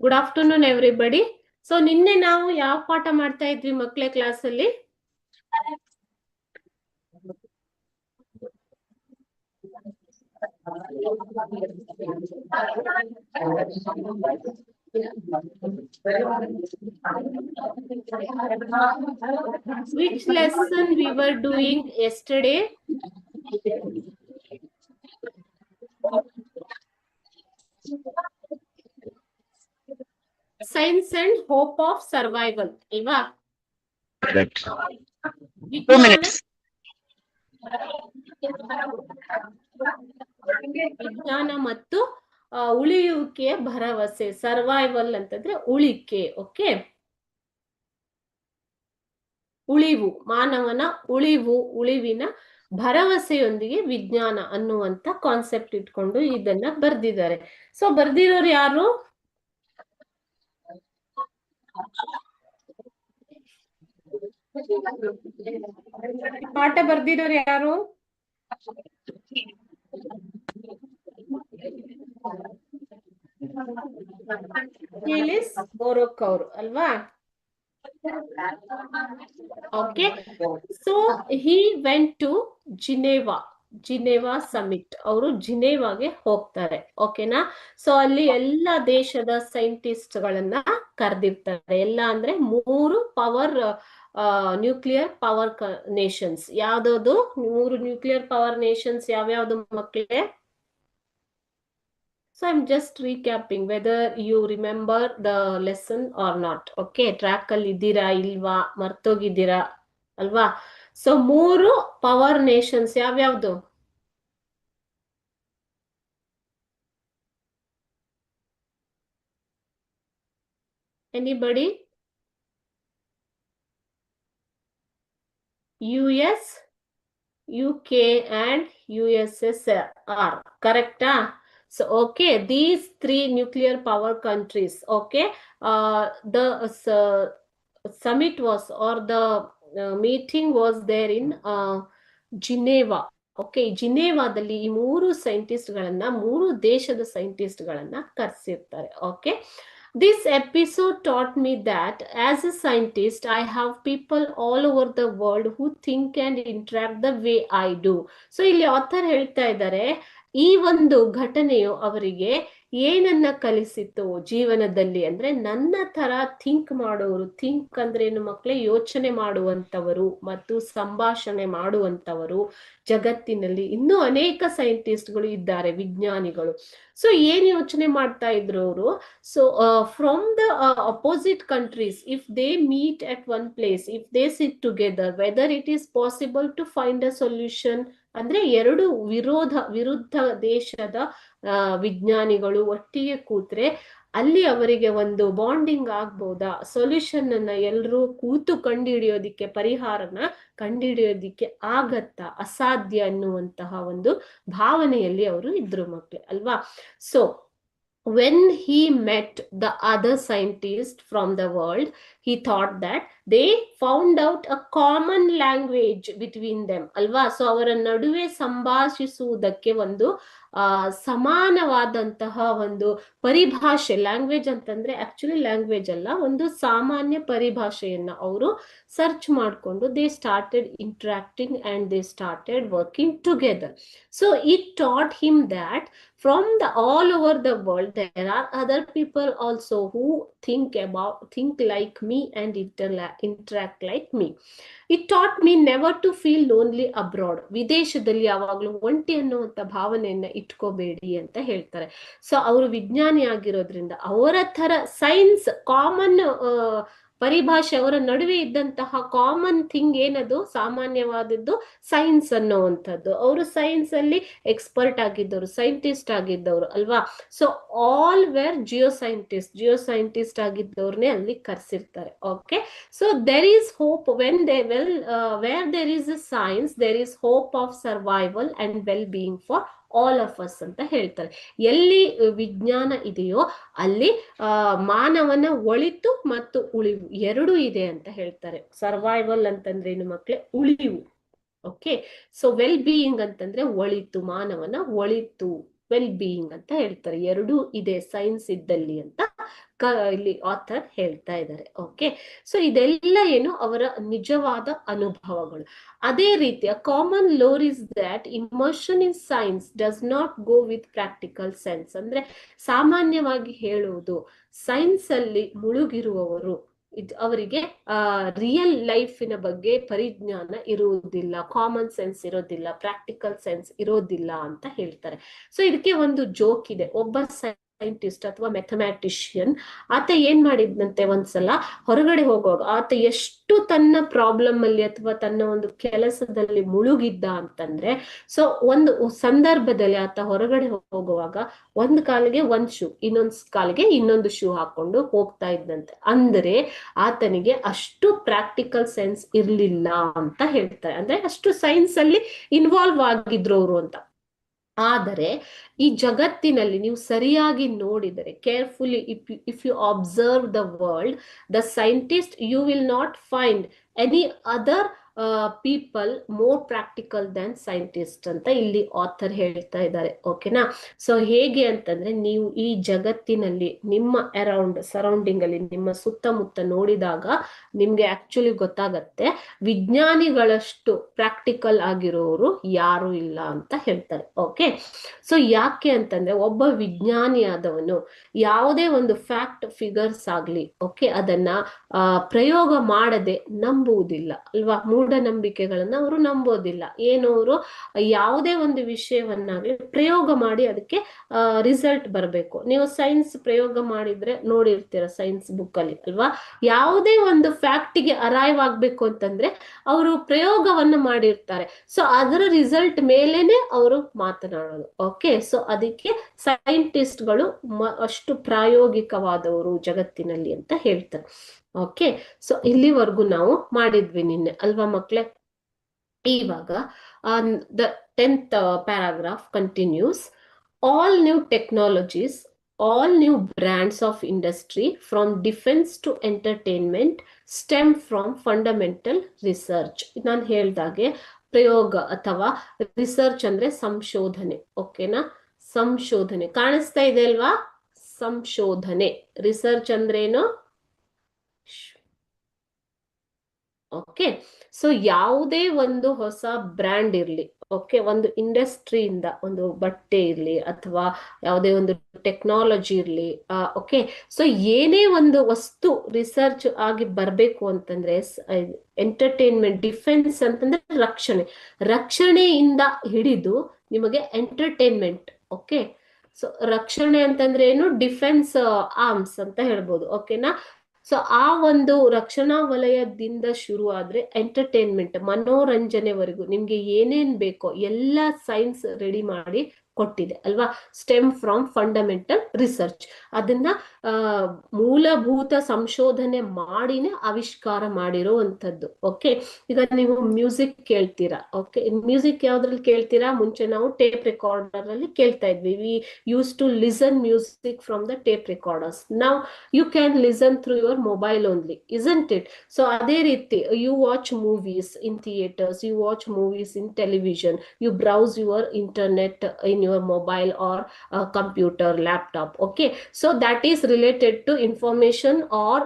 Good afternoon everybody. So ನಿನ್ನೆ ನಾವು ಯಾವ ಪಾಠ ಮಾಡ್ತಾ ಇದ್ವಿ ಮಕ್ಕಳೇ ಕ್ಲಾಸಲ್ಲಿ? Which lesson we were doing yesterday? Science and hope of survival. Eva? Correct. 2 minutes. ವಿಜ್ಞಾನ ಮತ್ತು ಉಳಿಯುವಿಕೆಯ ಭರವಸೆ. ಸರ್ವೈವಲ್ ಅಂತಂದ್ರೆ ಉಳಿಕೆ. ಓಕೆ, ಉಳಿವು, ಮಾನವನ ಉಳಿವಿನ ಭರವಸೆಯೊಂದಿಗೆ ವಿಜ್ಞಾನ ಅನ್ನುವಂತ ಕಾನ್ಸೆಪ್ಟ್ ಇಟ್ಕೊಂಡು ಇದನ್ನ ಬರ್ದಿದ್ದಾರೆ. ಸೊ ಬರ್ದಿರೋರು ಯಾರು? ಪಾಠ ಬರ್ದಿರೋರು ಯಾರು? ನಿಲಿಸ್ ಬೋರೋಕ್ ಅವರು ಅಲ್ವಾ? Okay, so he went to Geneva summit. ಅವರು ಜಿನೇವಾಗೆ ಹೋಗ್ತಾರೆ. ಓಕೆನಾ? ಸೊ ಅಲ್ಲಿ ಎಲ್ಲ ದೇಶದ ಸೈಂಟಿಸ್ಟ್ ಗಳನ್ನ ಕರೆದಿರ್ತಾರೆ. ಎಲ್ಲ ಅಂದ್ರೆ 3 ಪವರ್ ನ್ಯೂಕ್ಲಿಯರ್ ಪವರ್ ನೇಷನ್ಸ್. ಯಾವ್ದು 3 ನ್ಯೂಕ್ಲಿಯರ್ ಪವರ್ ನೇಷನ್ಸ್ ಯಾವ್ಯಾವ್ದು ಮಕ್ಕಳೇ? So I'm just recapping whether you remember the lesson or not. Okay, track ಅಲ್ಲಿ ಇದ್ದೀರಾ ಇಲ್ವಾ, ಮರ್ತೋಗಿದ್ದೀರಾ ಅಲ್ವಾ? ಸೊ 3 ಪವರ್ ನೇಷನ್ಸ್ ಯಾವ್ಯಾವ್ದು? Anybody? US, UK and USSR. Correct? So okay, these 3 nuclear power countries. Okay, the summit was, or the meeting was there in Geneva. Okay, ಜಿನೇವಾದಲ್ಲಿ ಈ 3 scientist ಗಳನ್ನ, 3 ದೇಶದ scientist ಗಳನ್ನ ಕರೆಸಿರ್ತಾರೆ. Okay, this episode taught me that as a scientist I have people all over the world who think and interact the way I do. So ಇಲ್ಲಿ author ಹೇಳ್ತಾ ಇದ್ದಾರೆ, ಈ ಒಂದು ಘಟನೆಯು ಅವರಿಗೆ ಏನನ್ನ ಕಲಿಸಿತು ಜೀವನದಲ್ಲಿ ಅಂದ್ರೆ, ನನ್ನ ತರ ಥಿಂಕ್ ಮಾಡೋರು. ಥಿಂಕ್ ಅಂದ್ರೆ ಏನು ಮಕ್ಕಳೇ? ಯೋಚನೆ ಮಾಡುವಂತವರು ಮತ್ತು ಸಂಭಾಷಣೆ ಮಾಡುವಂತವರು ಜಗತ್ತಿನಲ್ಲಿ ಇನ್ನೂ ಅನೇಕ ಸೈಂಟಿಸ್ಟ್ಗಳು ಇದ್ದಾರೆ, ವಿಜ್ಞಾನಿಗಳು. ಸೊ ಏನ್ ಯೋಚನೆ ಮಾಡ್ತಾ ಇದ್ರು ಅವರು? So from the opposite countries, if they meet at one place, if they sit together, whether it is possible to find a solution. ಅಂದ್ರೆ 2 ವಿರುದ್ಧ ದೇಶದ ವಿಜ್ಞಾನಿಗಳು ಒಟ್ಟಿಗೆ ಕೂತ್ರೆ ಅಲ್ಲಿ ಅವರಿಗೆ ಒಂದು ಬಾಂಡಿಂಗ್ ಆಗ್ಬೋದಾ? ಸೊಲ್ಯೂಷನ್ ಅನ್ನ ಎಲ್ಲರೂ ಕೂತು ಕಂಡುಹಿಡಿಯೋದಿಕ್ಕೆ, ಪರಿಹಾರನ ಕಂಡುಹಿಡಿಯೋದಿಕ್ಕೆ ಆಗತ್ತಾ? ಅಸಾಧ್ಯ ಅನ್ನುವಂತಹ ಒಂದು ಭಾವನೆಯಲ್ಲಿ ಅವರು ಇದ್ರು ಮಕ್ಕಳೇ ಅಲ್ವಾ? So when he met the other scientists from the world, he thought that they found out a common language between them. ಅಲ್ವಾ? ಸೊ ಅವರ ನಡುವೆ ಸಂಭಾಷಿಸುವುದಕ್ಕೆ ಒಂದು ಸಮಾನವಾದಂತಹ ಒಂದು ಪರಿಭಾಷೆ, ಲ್ಯಾಂಗ್ವೇಜ್ ಅಂತಂದ್ರೆ ಆಕ್ಚುಲಿ ಲ್ಯಾಂಗ್ವೇಜ್ ಅಲ್ಲ, ಒಂದು ಸಾಮಾನ್ಯ ಪರಿಭಾಷೆಯನ್ನ ಅವರು ಸರ್ಚ್ ಮಾಡಿಕೊಂಡು they started interacting and they started working together. So it taught him that from the all over the world there are other people also who think like me and interact like me. It taught me never to feel lonely abroad. ವಿದೇಶದಲ್ಲಿ ಯಾವಾಗ್ಲೂ ಒಂಟಿ ಅನ್ನುವಂತ ಭಾವನೆಯನ್ನ ಇಟ್ಕೋಬೇಡಿ ಅಂತ ಹೇಳ್ತಾರೆ. So ಅವರು ವಿಜ್ಞಾನಿ ಆಗಿರೋದ್ರಿಂದ ಅವರ ತರ ಸೈನ್ಸ್ ಕಾಮನ್ ಪರಿಭಾಷೆ, ಅವರ ನಡುವೆ ಇದ್ದಂತಹ ಕಾಮನ್ ಥಿಂಗ್ ಏನದು? ಸಾಮಾನ್ಯವಾದದ್ದು ಸೈನ್ಸ್ ಅನ್ನುವಂಥದ್ದು. ಅವರು ಸೈನ್ಸ್ ಅಲ್ಲಿ ಎಕ್ಸ್ಪರ್ಟ್ ಆಗಿದ್ದವರು, ಸೈಂಟಿಸ್ಟ್ ಆಗಿದ್ದವರು ಅಲ್ವಾ? So all were geo scientist ಆಗಿದ್ದವ್ರನ್ನೇ ಅಲ್ಲಿ ಕರ್ಸಿರ್ತಾರೆ. Okay, so there is hope when they well where there is a science there is hope of survival and well being for all of us ಅಂತ ಹೇಳ್ತಾರೆ. ಎಲ್ಲಿ ವಿಜ್ಞಾನ ಇದೆಯೋ ಅಲ್ಲಿ ಮಾನವನ ಒಳಿತು ಮತ್ತು ಉಳಿವು 2 ಇದೆ ಅಂತ ಹೇಳ್ತಾರೆ. ಸರ್ವೈವಲ್ ಅಂತಂದ್ರೆ ಏನು ಮಕ್ಕಳೇ? ಉಳಿವು. ಓಕೆ, ಸೊ ವೆಲ್ ಬೀಯಿಂಗ್ ಅಂತಂದ್ರೆ ಒಳಿತು, ಮಾನವನ ಒಳಿತು, ವೆಲ್ ಬೀಯಿಂಗ್ ಅಂತ ಹೇಳ್ತಾರೆ. 2 ಇದೆ ಸೈನ್ಸ್ ಇದ್ದಲ್ಲಿ ಅಂತ ಇಲ್ಲಿ ಆಥರ್ ಹೇಳ್ತಾ ಇದ್ದಾರೆ. ಓಕೆ, ಸೊ ಇದೆಲ್ಲ ಏನು ಅವರ ನಿಜವಾದ ಅನುಭವಗಳು. ಅದೇ ರೀತಿಯ common lower is that immersion in science does not go with practical sense. ಅಂದ್ರೆ ಸಾಮಾನ್ಯವಾಗಿ ಹೇಳುವುದು, ಸೈನ್ಸ್ ಅಲ್ಲಿ ಮುಳುಗಿರುವವರು ಅವರಿಗೆ ರಿಯಲ್ ಲೈಫಿನ ಬಗ್ಗೆ ಪರಿಜ್ಞಾನ ಇರುವುದಿಲ್ಲ, ಕಾಮನ್ ಸೆನ್ಸ್ ಇರೋದಿಲ್ಲ, ಪ್ರಾಕ್ಟಿಕಲ್ ಸೆನ್ಸ್ ಇರೋದಿಲ್ಲ ಅಂತ ಹೇಳ್ತಾರೆ. ಸೊ ಇದಕ್ಕೆ ಒಂದು ಜೋಕ್ ಇದೆ. ಒಬ್ಬ ಸೈಂಟಿಸ್ಟ್ ಅಥವಾ ಮೆಥಮ್ಯಾಟಿಷಿಯನ್, ಆತ ಏನ್ ಮಾಡಿದ್ನಂತೆ, ಒಂದ್ಸಲ ಹೊರಗಡೆ ಹೋಗುವಾಗ ಆತ ಎಷ್ಟು ತನ್ನ ಪ್ರಾಬ್ಲಮ್ ಅಲ್ಲಿ ಅಥವಾ ತನ್ನ ಒಂದು ಕೆಲಸದಲ್ಲಿ ಮುಳುಗಿದ್ದ ಅಂತಂದ್ರೆ, ಸೊ ಒಂದು ಸಂದರ್ಭದಲ್ಲಿ ಆತ ಹೊರಗಡೆ ಹೋಗುವಾಗ ಒಂದ್ ಕಾಲಿಗೆ ಒಂದ್ ಶೂ, ಇನ್ನೊಂದ್ ಕಾಲಿಗೆ ಇನ್ನೊಂದು ಶೂ ಹಾಕೊಂಡು ಹೋಗ್ತಾ ಇದ್ದಂತೆ. ಅಂದ್ರೆ ಆತನಿಗೆ ಅಷ್ಟು ಪ್ರಾಕ್ಟಿಕಲ್ ಸೆನ್ಸ್ ಇರ್ಲಿಲ್ಲ ಅಂತ ಹೇಳ್ತಾರೆ. ಅಂದ್ರೆ ಅಷ್ಟು ಸೈನ್ಸ್ ಅಲ್ಲಿ ಇನ್ವಾಲ್ವ್ ಆಗಿದ್ರು ಅವರು ಅಂತ. ಆದರೆ ಈ ಜಗತ್ತಿನಲ್ಲಿ ನೀವು ಸರಿಯಾಗಿ ನೋಡಿದರೆ, carefully if you observe the world, the scientist, you will not find any other people more practical than scientist ಅಂತ ಇಲ್ಲಿ ಆಥರ್ ಹೇಳ್ತಾ ಇದ್ದಾರೆ. ಓಕೆನಾ? ಸೊ ಹೇಗೆ ಅಂತಂದ್ರೆ, ನೀವು ಈ ಜಗತ್ತಿನಲ್ಲಿ ನಿಮ್ಮ ಸರೌಂಡಿಂಗ್ ಅಲ್ಲಿ ನಿಮ್ಮ ಸುತ್ತಮುತ್ತ ನೋಡಿದಾಗ ನಿಮ್ಗೆ ಆಕ್ಚುಲಿ ಗೊತ್ತಾಗತ್ತೆ, ವಿಜ್ಞಾನಿಗಳಷ್ಟು ಪ್ರಾಕ್ಟಿಕಲ್ ಆಗಿರೋರು ಯಾರು ಇಲ್ಲ ಅಂತ ಹೇಳ್ತಾರೆ. ಓಕೆ, ಸೊ ಯಾಕೆ ಅಂತಂದ್ರೆ, ಒಬ್ಬ ವಿಜ್ಞಾನಿಯಾದವನು ಯಾವುದೇ ಒಂದು ಫ್ಯಾಕ್ಟ್ ಫಿಗರ್ಸ್ ಆಗ್ಲಿ, ಓಕೆ, ಅದನ್ನ ಪ್ರಯೋಗ ಮಾಡದೆ ನಂಬುವುದಿಲ್ಲ ಅಲ್ವಾ? ಮೂಢನಂಬಿಕೆಗಳನ್ನ ಅವರು ನಂಬೋದಿಲ್ಲ. ಏನು, ಅವರು ಯಾವುದೇ ಒಂದು ವಿಷಯವನ್ನಾಗ್ಲಿ ಪ್ರಯೋಗ ಮಾಡಿ ಅದಕ್ಕೆ ರಿಸಲ್ಟ್ ಬರಬೇಕು. ನೀವು ಸೈನ್ಸ್ ಪ್ರಯೋಗ ಮಾಡಿದ್ರೆ ನೋಡಿರ್ತೀರ ಸೈನ್ಸ್ ಬುಕ್ ಅಲ್ಲಿ ಅಲ್ವಾ? ಯಾವುದೇ ಒಂದು ಫ್ಯಾಕ್ಟಿಗೆ ಅರೈವ್ ಆಗ್ಬೇಕು ಅಂತಂದ್ರೆ ಅವರು ಪ್ರಯೋಗವನ್ನ ಮಾಡಿರ್ತಾರೆ. ಸೊ ಅದರ ರಿಸಲ್ಟ್ ಮೇಲೇನೆ ಅವರು ಮಾತನಾಡೋದು. ಓಕೆ, ಸೊ ಅದಕ್ಕೆ ಸೈಂಟಿಸ್ಟ್ಗಳು ಅಷ್ಟು ಪ್ರಾಯೋಗಿಕವಾದವರು ಜಗತ್ತಿನಲ್ಲಿ ಅಂತ ಹೇಳ್ತಾರೆ. ಓಕೆ, ಸೊ ಇಲ್ಲಿವರೆಗೂ ನಾವು ಮಾಡಿದ್ವಿ ನಿನ್ನೆ ಅಲ್ವಾ ಮಕ್ಳೇ? ಇವಾಗ the 10th paragraph continues. All new technologies, all new brands of industry, from defense to entertainment, stem from fundamental research. ನಾನು ಹೇಳ್ದಾಗೆ ಪ್ರಯೋಗ ಅಥವಾ ರಿಸರ್ಚ್ ಅಂದ್ರೆ ಸಂಶೋಧನೆ. ಓಕೆನಾ? ಸಂಶೋಧನೆ ಕಾಣಿಸ್ತಾ ಇದೆ ಅಲ್ವಾ? ಸಂಶೋಧನೆ, ರಿಸರ್ಚ್ ಅಂದ್ರೇನು? ಓಕೆ, ಸೊ ಯಾವುದೇ ಒಂದು ಹೊಸ ಬ್ರ್ಯಾಂಡ್ ಇರ್ಲಿ, ಓಕೆ, ಒಂದು ಇಂಡಸ್ಟ್ರಿಯಿಂದ ಒಂದು ಬಟ್ಟೆ ಇರ್ಲಿ ಅಥವಾ ಯಾವುದೇ ಒಂದು ಟೆಕ್ನಾಲಜಿ ಇರ್ಲಿ, ಓಕೆ, ಸೊ ಏನೇ ಒಂದು ವಸ್ತು ರಿಸರ್ಚ್ ಆಗಿ ಬರ್ಬೇಕು ಅಂತಂದ್ರೆ, ಎಂಟರ್ಟೈನ್ಮೆಂಟ್, ಡಿಫೆನ್ಸ್ ಅಂತಂದ್ರೆ ರಕ್ಷಣೆಯಿಂದ ಹಿಡಿದು ನಿಮಗೆ ಎಂಟರ್ಟೈನ್ಮೆಂಟ್. ಓಕೆ, ಸೊ ರಕ್ಷಣೆ ಅಂತಂದ್ರೆ ಏನು? ಡಿಫೆನ್ಸ್ ಆರ್ಮ್ಸ್ ಅಂತ ಹೇಳ್ಬೋದು. ಓಕೆನಾ? ಸೊ ಆ ಒಂದು ರಕ್ಷಣಾ ವಲಯದಿಂದ ಶುರು ಆದ್ರೆ ಎಂಟರ್ಟೈನ್ಮೆಂಟ್, ಮನೋರಂಜನೆವರೆಗೂ ನಿಮ್ಗೆ ಏನೇನ್ ಬೇಕೋ ಎಲ್ಲ ಸೈನ್ಸ್ ರೆಡಿ ಮಾಡಿ ಕೊಟ್ಟಿದೆ ಅಲ್ವಾ? Stem from fundamental research. ಅದನ್ನ ಮೂಲಭೂತ ಸಂಶೋಧನೆ ಮಾಡಿನೇ ಆವಿಷ್ಕಾರ ಮಾಡಿರೋವಂಥದ್ದು. ಓಕೆ, ಈಗ ನೀವು ಮ್ಯೂಸಿಕ್ ಕೇಳ್ತೀರಾ. ಓಕೆ, ಮ್ಯೂಸಿಕ್ ಯಾವ್ದ್ರಲ್ಲಿ ಕೇಳ್ತೀರಾ? ಮುಂಚೆ ನಾವು ಟೇಪ್ ರೆಕಾರ್ಡರ್ ಅಲ್ಲಿ ಕೇಳ್ತಾ ಇದ್ವಿ. We use to listen music from the tape recorders. Now you can listen through your mobile only, isn't it? So ಅದೇ ರೀತಿ you watch movies in theatres, you watch movies in television, you browse your internet in your mobile or computer, laptop. Okay, so that is related to information or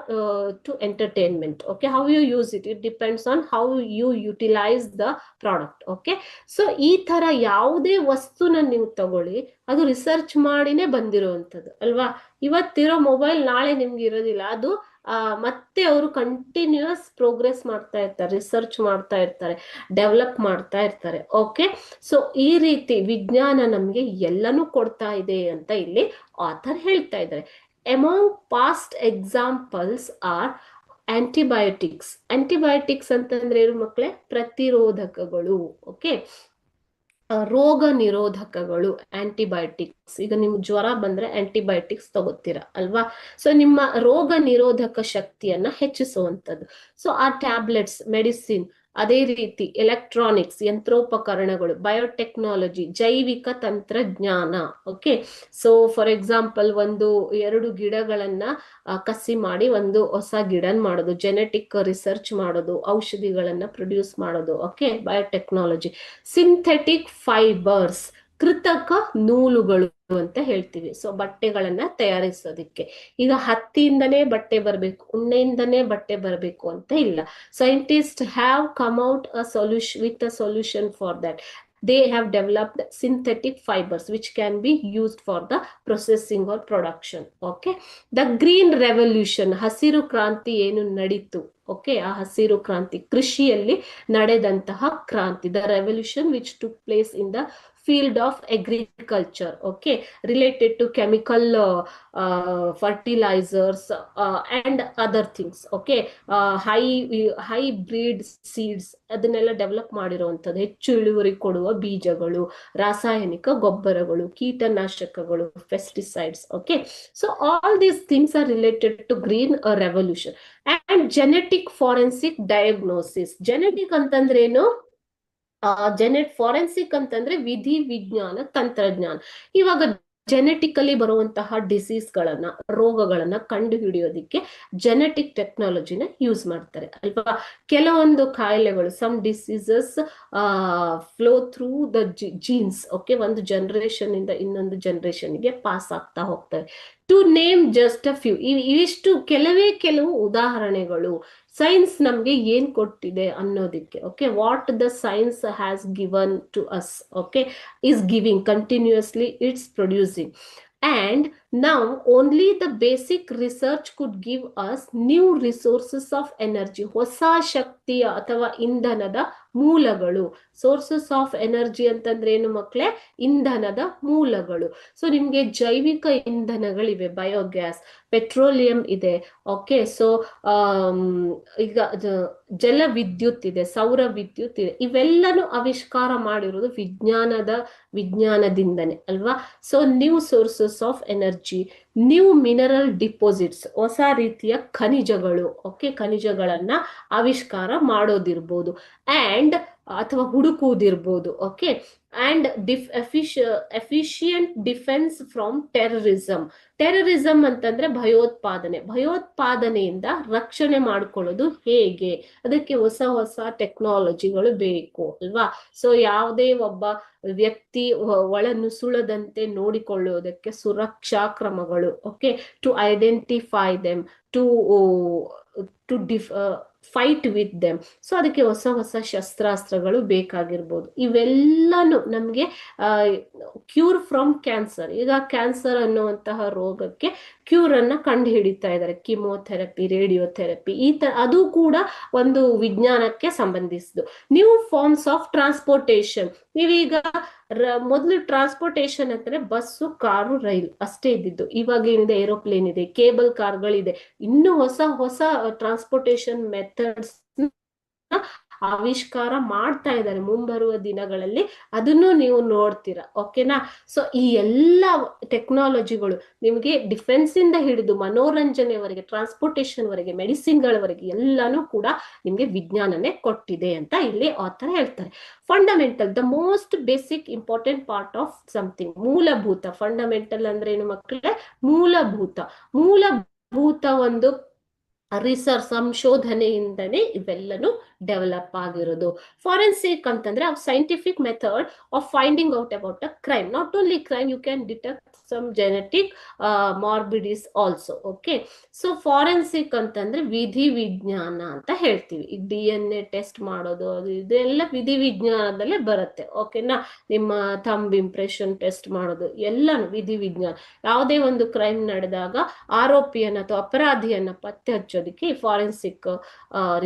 to entertainment. Okay, how you use it, it depends on how you utilize the product. Okay, so ಈ ತರ ಯಾವುದೇ ವಸ್ತುನ ನೀವು ತಗೊಳ್ಳಿ, ಅದು research ಮಾಡಿನೇ ಬಂದಿರುವಂಥದ್ದು ಅಲ್ವಾ? ಇವತ್ತಿರೋ ಮೊಬೈಲ್ ನಾಳೆ ನಿಮ್ಗೆ ಇರೋದಿಲ್ಲ. ಅದು ಮತ್ತೆ ಅವರು ಕಂಟಿನ್ಯೂಸ್ ಪ್ರೋಗ್ರೆಸ್ ಮಾಡ್ತಾ ಇರ್ತಾರೆ, ರಿಸರ್ಚ್ ಮಾಡ್ತಾ ಇರ್ತಾರೆ, ಡೆವಲಪ್ ಮಾಡ್ತಾ ಇರ್ತಾರೆ. ಓಕೆ, ಸೊ ಈ ರೀತಿ ವಿಜ್ಞಾನ ನಮ್ಗೆ ಎಲ್ಲನೂ ಕೊಡ್ತಾ ಇದೆ ಅಂತ ಇಲ್ಲಿ ಆಥರ್ ಹೇಳ್ತಾ ಇದ್ದಾರೆ. Among past examples R antibiotics. Antibiotics ಅಂತಂದ್ರೆ ಏನು ಮಕ್ಕಳೇ? ಪ್ರತಿರೋಧಕಗಳು. ಓಕೆ, ರೋಗ ನಿರೋಧಕಗಳು, ಆಂಟಿಬಯೋಟಿಕ್ಸ್. ಈಗ ನಿಮ್ಗೆ ಜ್ವರ ಬಂದ್ರೆ ಆಂಟಿಬಯೋಟಿಕ್ಸ್ ತಗೋತೀರಾ ಅಲ್ವಾ? ಸೊ ನಿಮ್ಮ ರೋಗ ನಿರೋಧಕ ಶಕ್ತಿಯನ್ನ ಹೆಚ್ಚಿಸುವಂಥದ್ದು. ಸೊ ಆ ಟ್ಯಾಬ್ಲೆಟ್ಸ್, ಮೆಡಿಸಿನ್, ಅದೇ ರೀತಿ ಎಲೆಕ್ಟ್ರಾನಿಕ್ಸ್, ಯಂತ್ರೋಪಕರಣಗಳು, ಬಯೋಟೆಕ್ನಾಲಜಿ, ಜೈವಿಕ ತಂತ್ರಜ್ಞಾನ. ಓಕೆ, ಸೊ ಫಾರ್ ಎಕ್ಸಾಂಪಲ್ 1-2 ಗಿಡಗಳನ್ನ ಕಸಿ ಮಾಡಿ ಒಂದು ಹೊಸ ಗಿಡನ್ ಮಾಡೋದು, ಜೆನೆಟಿಕ್ ರಿಸರ್ಚ್ ಮಾಡೋದು, ಔಷಧಿಗಳನ್ನ ಪ್ರೊಡ್ಯೂಸ್ ಮಾಡೋದು. Okay, biotechnology. ಸಿಂಥೆಟಿಕ್ ಫೈಬರ್ಸ್, ಕೃತಕ ನೂಲುಗಳು ಅಂತ ಹೇಳ್ತೀವಿ. ಸೊ ಬಟ್ಟೆಗಳನ್ನ ತಯಾರಿಸೋದಿಕ್ಕೆ. ಈಗ ಹತ್ತಿಯಿಂದನೇ ಬಟ್ಟೆ ಬರಬೇಕು, ಉಣ್ಣೆಯಿಂದನೇ ಬಟ್ಟೆ ಬರಬೇಕು ಅಂತ ಇಲ್ಲ. Scientist have come out a solution with a solution for that. They have developed synthetic fibers which can be used for the processing or production. Okay, the green revolution, ಹಸಿರು ಕ್ರಾಂತಿ ಏನು ನಡೀತು, ಓಕೆ, ಆ ಹಸಿರು ಕ್ರಾಂತಿ ಕೃಷಿಯಲ್ಲಿ ನಡೆದಂತಹ ಕ್ರಾಂತಿ, the revolution which took place in the field of agriculture, okay, related to chemical fertilizers and other things, okay, hybrid seeds ಅದನ್ನೆಲ್ಲ ಡೆವಲಪ್ ಮಾಡಿರುವಂಥದ್ದು, ಹೆಚ್ಚು ಇಳುವರಿ ಕೊಡುವ ಬೀಜಗಳು, ರಾಸಾಯನಿಕ ಗೊಬ್ಬರಗಳು, ಕೀಟನಾಶಕಗಳು, pesticides, okay. So all these things are related to green revolution. And genetic forensic diagnosis. Genetic ಅಂತಂದ್ರೆ ಏನು? ಫಾರೆನ್ಸಿಕ್ ಅಂತಂದ್ರೆ ವಿಧಿ ವಿಜ್ಞಾನ ತಂತ್ರಜ್ಞಾನ. ಇವಾಗ ಜೆನೆಟಿಕಲಿ ಬರುವಂತಹ ಡಿಸೀಸ್ಗಳನ್ನ, ರೋಗಗಳನ್ನ ಕಂಡು ಹಿಡಿಯೋದಿಕ್ಕೆ ಜೆನೆಟಿಕ್ ಟೆಕ್ನಾಲಜಿನ ಯೂಸ್ ಮಾಡ್ತಾರೆ ಅಲ್ವಾ. ಕೆಲವೊಂದು ಕಾಯಿಲೆಗಳು, some diseases flow through the genes, okay, ಒಂದು ಜನರೇಷನ್ ಇಂದ ಇನ್ನೊಂದು ಜನರೇಷನ್ಗೆ ಪಾಸ್ ಆಗ್ತಾ ಹೋಗ್ತವೆ. To name just a few, ಇವಿಷ್ಟು ಕೆಲವು ಉದಾಹರಣೆಗಳು ಸೈನ್ಸ್ ನಮ್ಗೆ ಏನ್ ಕೊಟ್ಟಿದೆ ಅನ್ನೋದಿಕ್ಕೆ. Okay, what the science has given to us, okay, is giving continuously, it's producing. And now only the basic research could give us new resources of energy. ಹೊಸ ಶಕ್ತಿಯ ಅಥವಾ ಇಂಧನದ ಮೂಲಗಳು. ಸೋರ್ಸಸ್ ಆಫ್ ಎನರ್ಜಿ ಅಂತಂದ್ರೆ ಏನು ಮಕ್ಕಳೇ? ಇಂಧನದ ಮೂಲಗಳು. ಸೊ ನಿಮ್ಗೆ ಜೈವಿಕ ಇಂಧನಗಳಿವೆ, ಬಯೋಗ್ಯಾಸ್, ಪೆಟ್ರೋಲಿಯಂ ಇದೆ, ಓಕೆ. ಸೊ ಈಗ ಜಲ ವಿದ್ಯುತ್ ಇದೆ, ಸೌರ ವಿದ್ಯುತ್ ಇದೆ. ಇವೆಲ್ಲನೂ ಆವಿಷ್ಕಾರ ಮಾಡಿರೋದು ವಿಜ್ಞಾನದಿಂದನೇ ಅಲ್ವಾ. So new sources of energy, new mineral deposits, ಹೊಸ ರೀತಿಯ ಖನಿಜಗಳು, ಓಕೆ, ಖನಿಜಗಳನ್ನ ಆವಿಷ್ಕಾರ ಮಾಡೋದಿರ್ಬೋದು, ಅಂಡ್ ಅಥವಾ ಹುಡುಕುವುದಿರ್ಬೋದು, okay. And efficient defence from terrorism. Terrorism ಅಂತಂದ್ರೆ ಭಯೋತ್ಪಾದನೆಯಿಂದ ರಕ್ಷಣೆ ಮಾಡ್ಕೊಳ್ಳೋದು ಹೇಗೆ, ಅದಕ್ಕೆ ಹೊಸ ಹೊಸ ಟೆಕ್ನಾಲಜಿಗಳು ಬೇಕು ಅಲ್ವಾ. ಸೊ ಯಾವುದೇ ಒಬ್ಬ ವ್ಯಕ್ತಿ ಒಳನುಸುಳದಂತೆ ನೋಡಿಕೊಳ್ಳುವುದಕ್ಕೆ ಸುರಕ್ಷಾ ಕ್ರಮಗಳು, okay, to identify them, to fight with them. So ಅದಕ್ಕೆ ಹೊಸ ಹೊಸ ಶಸ್ತ್ರಾಸ್ತ್ರಗಳು ಬೇಕಾಗಿರ್ಬೋದು. ಇವೆಲ್ಲನೂ ನಮ್ಗೆ ಕ್ಯೂರ್ ಫ್ರಮ್ ಕ್ಯಾನ್ಸರ್. ಈಗ ಕ್ಯಾನ್ಸರ್ ಅನ್ನುವಂತಹ ರೋಗಕ್ಕೆ ಕ್ಯೂರ್ ಅನ್ನ ಕಂಡು ಹಿಡಿತಾ ಇದ್ದಾರೆ, ಕಿಮೋಥೆರಪಿ, ರೇಡಿಯೋಥೆರಪಿ, ಈ ತರ. ಅದು ಕೂಡ ಒಂದು ವಿಜ್ಞಾನಕ್ಕೆ ಸಂಬಂಧಿಸಿದ್ದು. New forms of transportation. ನೀವೀಗ ಮೊದಲು ಟ್ರಾನ್ಸ್ಪೋರ್ಟೇಶನ್ ಅಂತಂದ್ರೆ ಬಸ್ಸು, ಕಾರು, ರೈಲು ಅಷ್ಟೇ ಇದ್ದಿದ್ದು. ಇವಾಗ ಏನಿದೆ, ಏರೋಪ್ಲೇನ್ ಇದೆ, ಕೇಬಲ್ ಕಾರ್ಗಳಿದೆ, ಇನ್ನು ಹೊಸ ಹೊಸ ಟ್ರಾನ್ಸ್ಪೋರ್ಟೇಶನ್ ಮೆಥಡ್ಸ್ ಆವಿಷ್ಕಾರ ಮಾಡ್ತಾ ಇದ್ದಾರೆ. ಮುಂಬರುವ ದಿನಗಳಲ್ಲಿ ಅದನ್ನು ನೀವು ನೋಡ್ತೀರಾ, ಓಕೆನಾ. ಸೊ ಈ ಎಲ್ಲ ಟೆಕ್ನಾಲಜಿಗಳು ನಿಮಗೆ ಡಿಫೆನ್ಸ್ ಇಂದ ಹಿಡಿದು ಮನೋರಂಜನೆವರೆಗೆ, ಟ್ರಾನ್ಸ್ಪೋರ್ಟೇಶನ್ ವರೆಗೆ, ಮೆಡಿಸಿನ್ ಗಳವರೆಗೆ ಎಲ್ಲಾನು ಕೂಡ ನಿಮ್ಗೆ ವಿಜ್ಞಾನನೇ ಕೊಟ್ಟಿದೆ ಅಂತ ಇಲ್ಲಿ ಆಥರ್ ಹೇಳ್ತಾರೆ. Fundamental, the most basic important part of something. ಮೂಲಭೂತ. ಫಂಡಮೆಂಟಲ್ ಅಂದ್ರೆ ಏನು ಮಕ್ಕಳೇ? ಮೂಲಭೂತ ಒಂದು ರಿಸರ್ಚ್, ಸಂಶೋಧನೆಯಿಂದನೇ ಇವೆಲ್ಲನೂ ಡೆವಲಪ್ ಆಗಿರೋದು. ಫಾರೆನ್ಸಿಕ್ ಅಂತಂದ್ರೆ scientific method of finding out about a crime. Not only crime, you can detect some genetic morbidities also, okay. So forensic ಅಂತಂದ್ರೆ ವಿಧಿ ವಿಜ್ಞಾನ ಅಂತ ಹೇಳ್ತೀವಿ. ಈಗ DNA ಟೆಸ್ಟ್ ಮಾಡೋದು, ಅದು ಇದೆಲ್ಲ ವಿಧಿ ವಿಜ್ಞಾನದಲ್ಲೇ ಬರುತ್ತೆ, ಓಕೆನಾ. ನಿಮ್ಮ ಥಂಬ್ ಇಂಪ್ರೆಷನ್ ಟೆಸ್ಟ್ ಮಾಡೋದು ಎಲ್ಲಾನು ವಿಧಿ ವಿಜ್ಞಾನ. ಯಾವುದೇ ಒಂದು ಕ್ರೈಮ್ ನಡೆದಾಗ ಆರೋಪಿಯನ್ನ ಅಥವಾ ಅಪರಾಧಿಯನ್ನ ಪತ್ತೆ ಹಚ್ಚೋದಕ್ಕೆ ಫಾರೆನ್ಸಿಕ್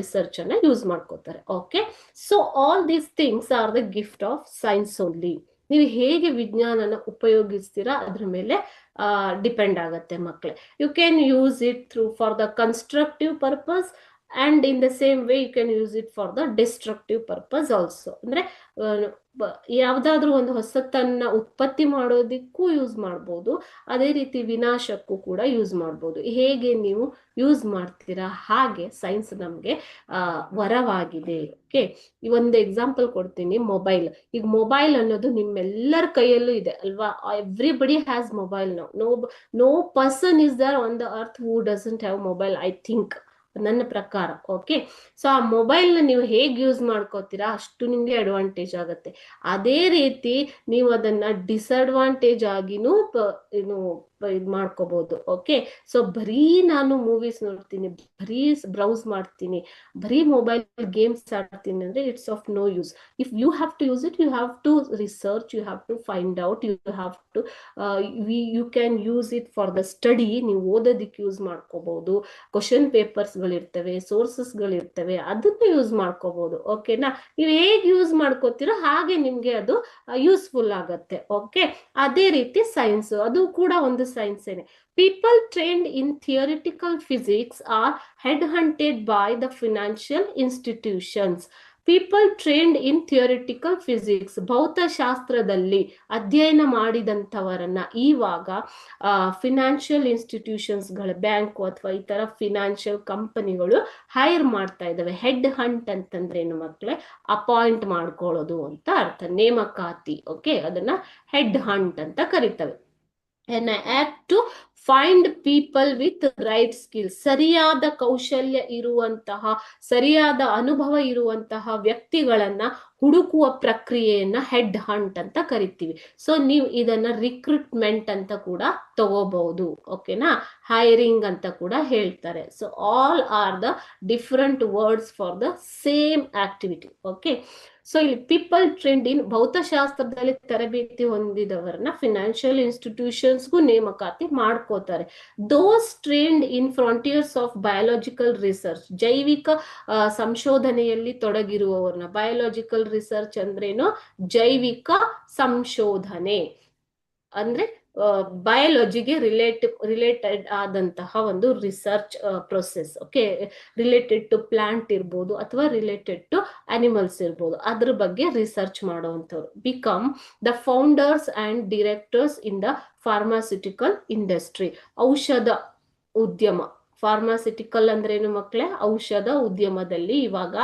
ರಿಸರ್ಚ್ ಅನ್ನ ಯೂಸ್ ಮಾಡ್ಕೋತಾರೆ, okay. So all these things are the gift of science only. ನೀವು ಹೇಗೆ ವಿಜ್ಞಾನನ ಉಪಯೋಗಿಸ್ತೀರಾ ಅದ್ರ ಮೇಲೆ ಡಿಪೆಂಡ್ ಆಗತ್ತೆ ಮಕ್ಕಳೇ. You can use it through for the constructive purpose, and in the same way you can use it for the destructive purpose also. ಅಂದ್ರೆ ಯಾವ್ದಾದ್ರು ಒಂದು ಹೊಸತನ್ನ ಉತ್ಪತ್ತಿ ಮಾಡೋದಿಕ್ಕೂ ಯೂಸ್ ಮಾಡ್ಬೋದು, ಅದೇ ರೀತಿ ವಿನಾಶಕ್ಕೂ ಕೂಡ ಯೂಸ್ ಮಾಡ್ಬೋದು. ಹೇಗೆ ನೀವು ಯೂಸ್ ಮಾಡ್ತೀರಾ ಹಾಗೆ ಸೈನ್ಸ್ ನಮ್ಗೆ ವರವಾಗಿದೆ, ಓಕೆ. ಈ ಒಂದು ಎಕ್ಸಾಂಪಲ್ ಕೊಡ್ತೀನಿ, ಮೊಬೈಲ್. ಈಗ ಮೊಬೈಲ್ ಅನ್ನೋದು ನಿಮ್ಮೆಲ್ಲರ ಕೈಯಲ್ಲೂ ಇದೆ ಅಲ್ವಾ. Everybody has mobile now. No person is there on the earth who doesn't have mobile, I think, ನನ್ನ ಪ್ರಕಾರ. ಓಕೆ, ಸೊ ಆ ಮೊಬೈಲ್ನ ನೀವು ಹೇಗೆ ಯೂಸ್ ಮಾಡ್ಕೋತೀರಾ ಅಷ್ಟು ನಿಮ್ಗೆ ಅಡ್ವಾಂಟೇಜ್ ಆಗುತ್ತೆ. ಅದೇ ರೀತಿ ನೀವು ಅದನ್ನ ಡಿಸ್ಅಡ್ವಾಂಟೇಜ್ ಆಗಿನೂ ಇದು ಮಾಡ್ಕೋಬಹುದು. ಓಕೆ, ಸೊ ಬರೀ ನಾನು ಮೂವೀಸ್ ನೋಡ್ತೀನಿ, ಬರೀ ಬ್ರೌಸ್ ಮಾಡ್ತೀನಿ, ಬರೀ ಮೊಬೈಲ್ ಗೇಮ್ಸ್ ಆಡ್ತೀನಿ ಅಂದ್ರೆ it's of no use. If you have to use it, you have to research, you have to find out, you have to you can use it for the study. ನೀವು ಓದೋದಕ್ಕೆ use ಮಾಡ್ಕೋಬಹುದು, question papers ಗಳಿರ್ತವೆ, sources ಗಳಿರ್ತವೆ, ಅದನ್ನ use ಮಾಡ್ಕೋಬಹುದು. ಓಕೆನಾ, ನೀವು ಹೇಗೆ ಯೂಸ್ ಮಾಡ್ಕೋತೀರೋ ಹಾಗೆ ನಿಮ್ಗೆ ಅದು ಯೂಸ್ಫುಲ್ ಆಗತ್ತೆ. ಓಕೆ, ಅದೇ ರೀತಿ ಸೈನ್ಸ್, ಅದು ಕೂಡ ಒಂದು ಸೈನ್ಸ್ ಏನೆ. People trained in theoretical physics are headhunted by the financial institutions. People trained in theoretical physics, ಭೌತಶಾಸ್ತ್ರದಲ್ಲಿ ಅಧ್ಯಯನ ಮಾಡಿದಂಥವರನ್ನ ಇವಾಗ ಫಿನಾನ್ಷಿಯಲ್ ಇನ್ಸ್ಟಿಟ್ಯೂಷನ್ಸ್ಗಳು, ಬ್ಯಾಂಕು ಅಥವಾ ಈ ತರ ಫಿನಾನ್ಷಿಯಲ್ ಕಂಪನಿಗಳು ಹೈರ್ ಮಾಡ್ತಾ ಇದ್ದಾವೆ. ಹೆಡ್ ಹಂಟ್ ಅಂತಂದ್ರೆ ಏನು ಮಕ್ಕಳೇ? ಅಪಾಯಿಂಟ್ ಮಾಡ್ಕೊಳ್ಳೋದು ಅಂತ ಅರ್ಥ, ನೇಮಕಾತಿ. ಓಕೆ, ಅದನ್ನ ಹೆಡ್ ಹಂಟ್ ಅಂತ ಕರೀತವೆ. an act to find people with right skills, ಸರಿಯಾದ ಕೌಶಲ್ಯ ಇರುವಂತಹ, ಸರಿಯಾದ ಅನುಭವ ಇರುವಂತಹ ವ್ಯಕ್ತಿಗಳನ್ನ ಹುಡುಕುವ ಪ್ರಕ್ರಿಯೆಯನ್ನ ಹೆಡ್ ಹಂಟ್ ಅಂತ ಕರಿತೀವಿ. ಸೊ ನೀವು ಇದನ್ನ ರಿಕ್ರೂಟ್ಮೆಂಟ್ ಅಂತ ಕೂಡ ತಗೋಬಹುದು. ಓಕೆನಾ, ಹೈರಿಂಗ್ ಅಂತ ಕೂಡ ಹೇಳ್ತಾರೆ. So all are the different words for the same activity. Okay, so ಇಲ್ಲಿ ಪೀಪಲ್ ಟ್ರೆಂಡ್ ಇನ್, ಭೌತಶಾಸ್ತ್ರದಲ್ಲಿ ತರಬೇತಿ ಹೊಂದಿದವರನ್ನ ಫಿನಾನ್ಷಿಯಲ್ ಇನ್ಸ್ಟಿಟ್ಯೂಷನ್ಸ್ಗೂ ನೇಮಕಾತಿ ಮಾಡ್ಕೋತಾರೆ. Those trained in frontiers of biological research, ಜೈವಿಕ ಸಂಶೋಧನೆಯಲ್ಲಿ ತೊಡಗಿರುವವರನ್ನ, ಬಯಾಲಜಿಕಲ್ ರಿಸರ್ಚ್ ಅಂದ್ರೇನು? ಜೈವಿಕ ಸಂಶೋಧನೆ ಅಂದ್ರೆ ಬಯಾಲಜಿಗೆ ರಿಲೇಟೆಡ್ ಆದಂತಹ ಒಂದು research process. Okay, related to plant ಇರ್ಬೋದು ಅಥವಾ ರಿಲೇಟೆಡ್ ಟು ಅನಿಮಲ್ಸ್ ಇರ್ಬೋದು, ಅದ್ರ ಬಗ್ಗೆ ರಿಸರ್ಚ್ ಮಾಡುವಂಥವ್ರು. Become the founders and directors in the pharmaceutical industry, ಔಷಧ ಉದ್ಯಮ. ಫಾರ್ಮಾಸ್ಯೂಟಿಕಲ್ ಅಂದ್ರೆ ಏನು ಮಕ್ಕಳೇ? ಔಷಧ ಉದ್ಯಮದಲ್ಲಿ ಇವಾಗ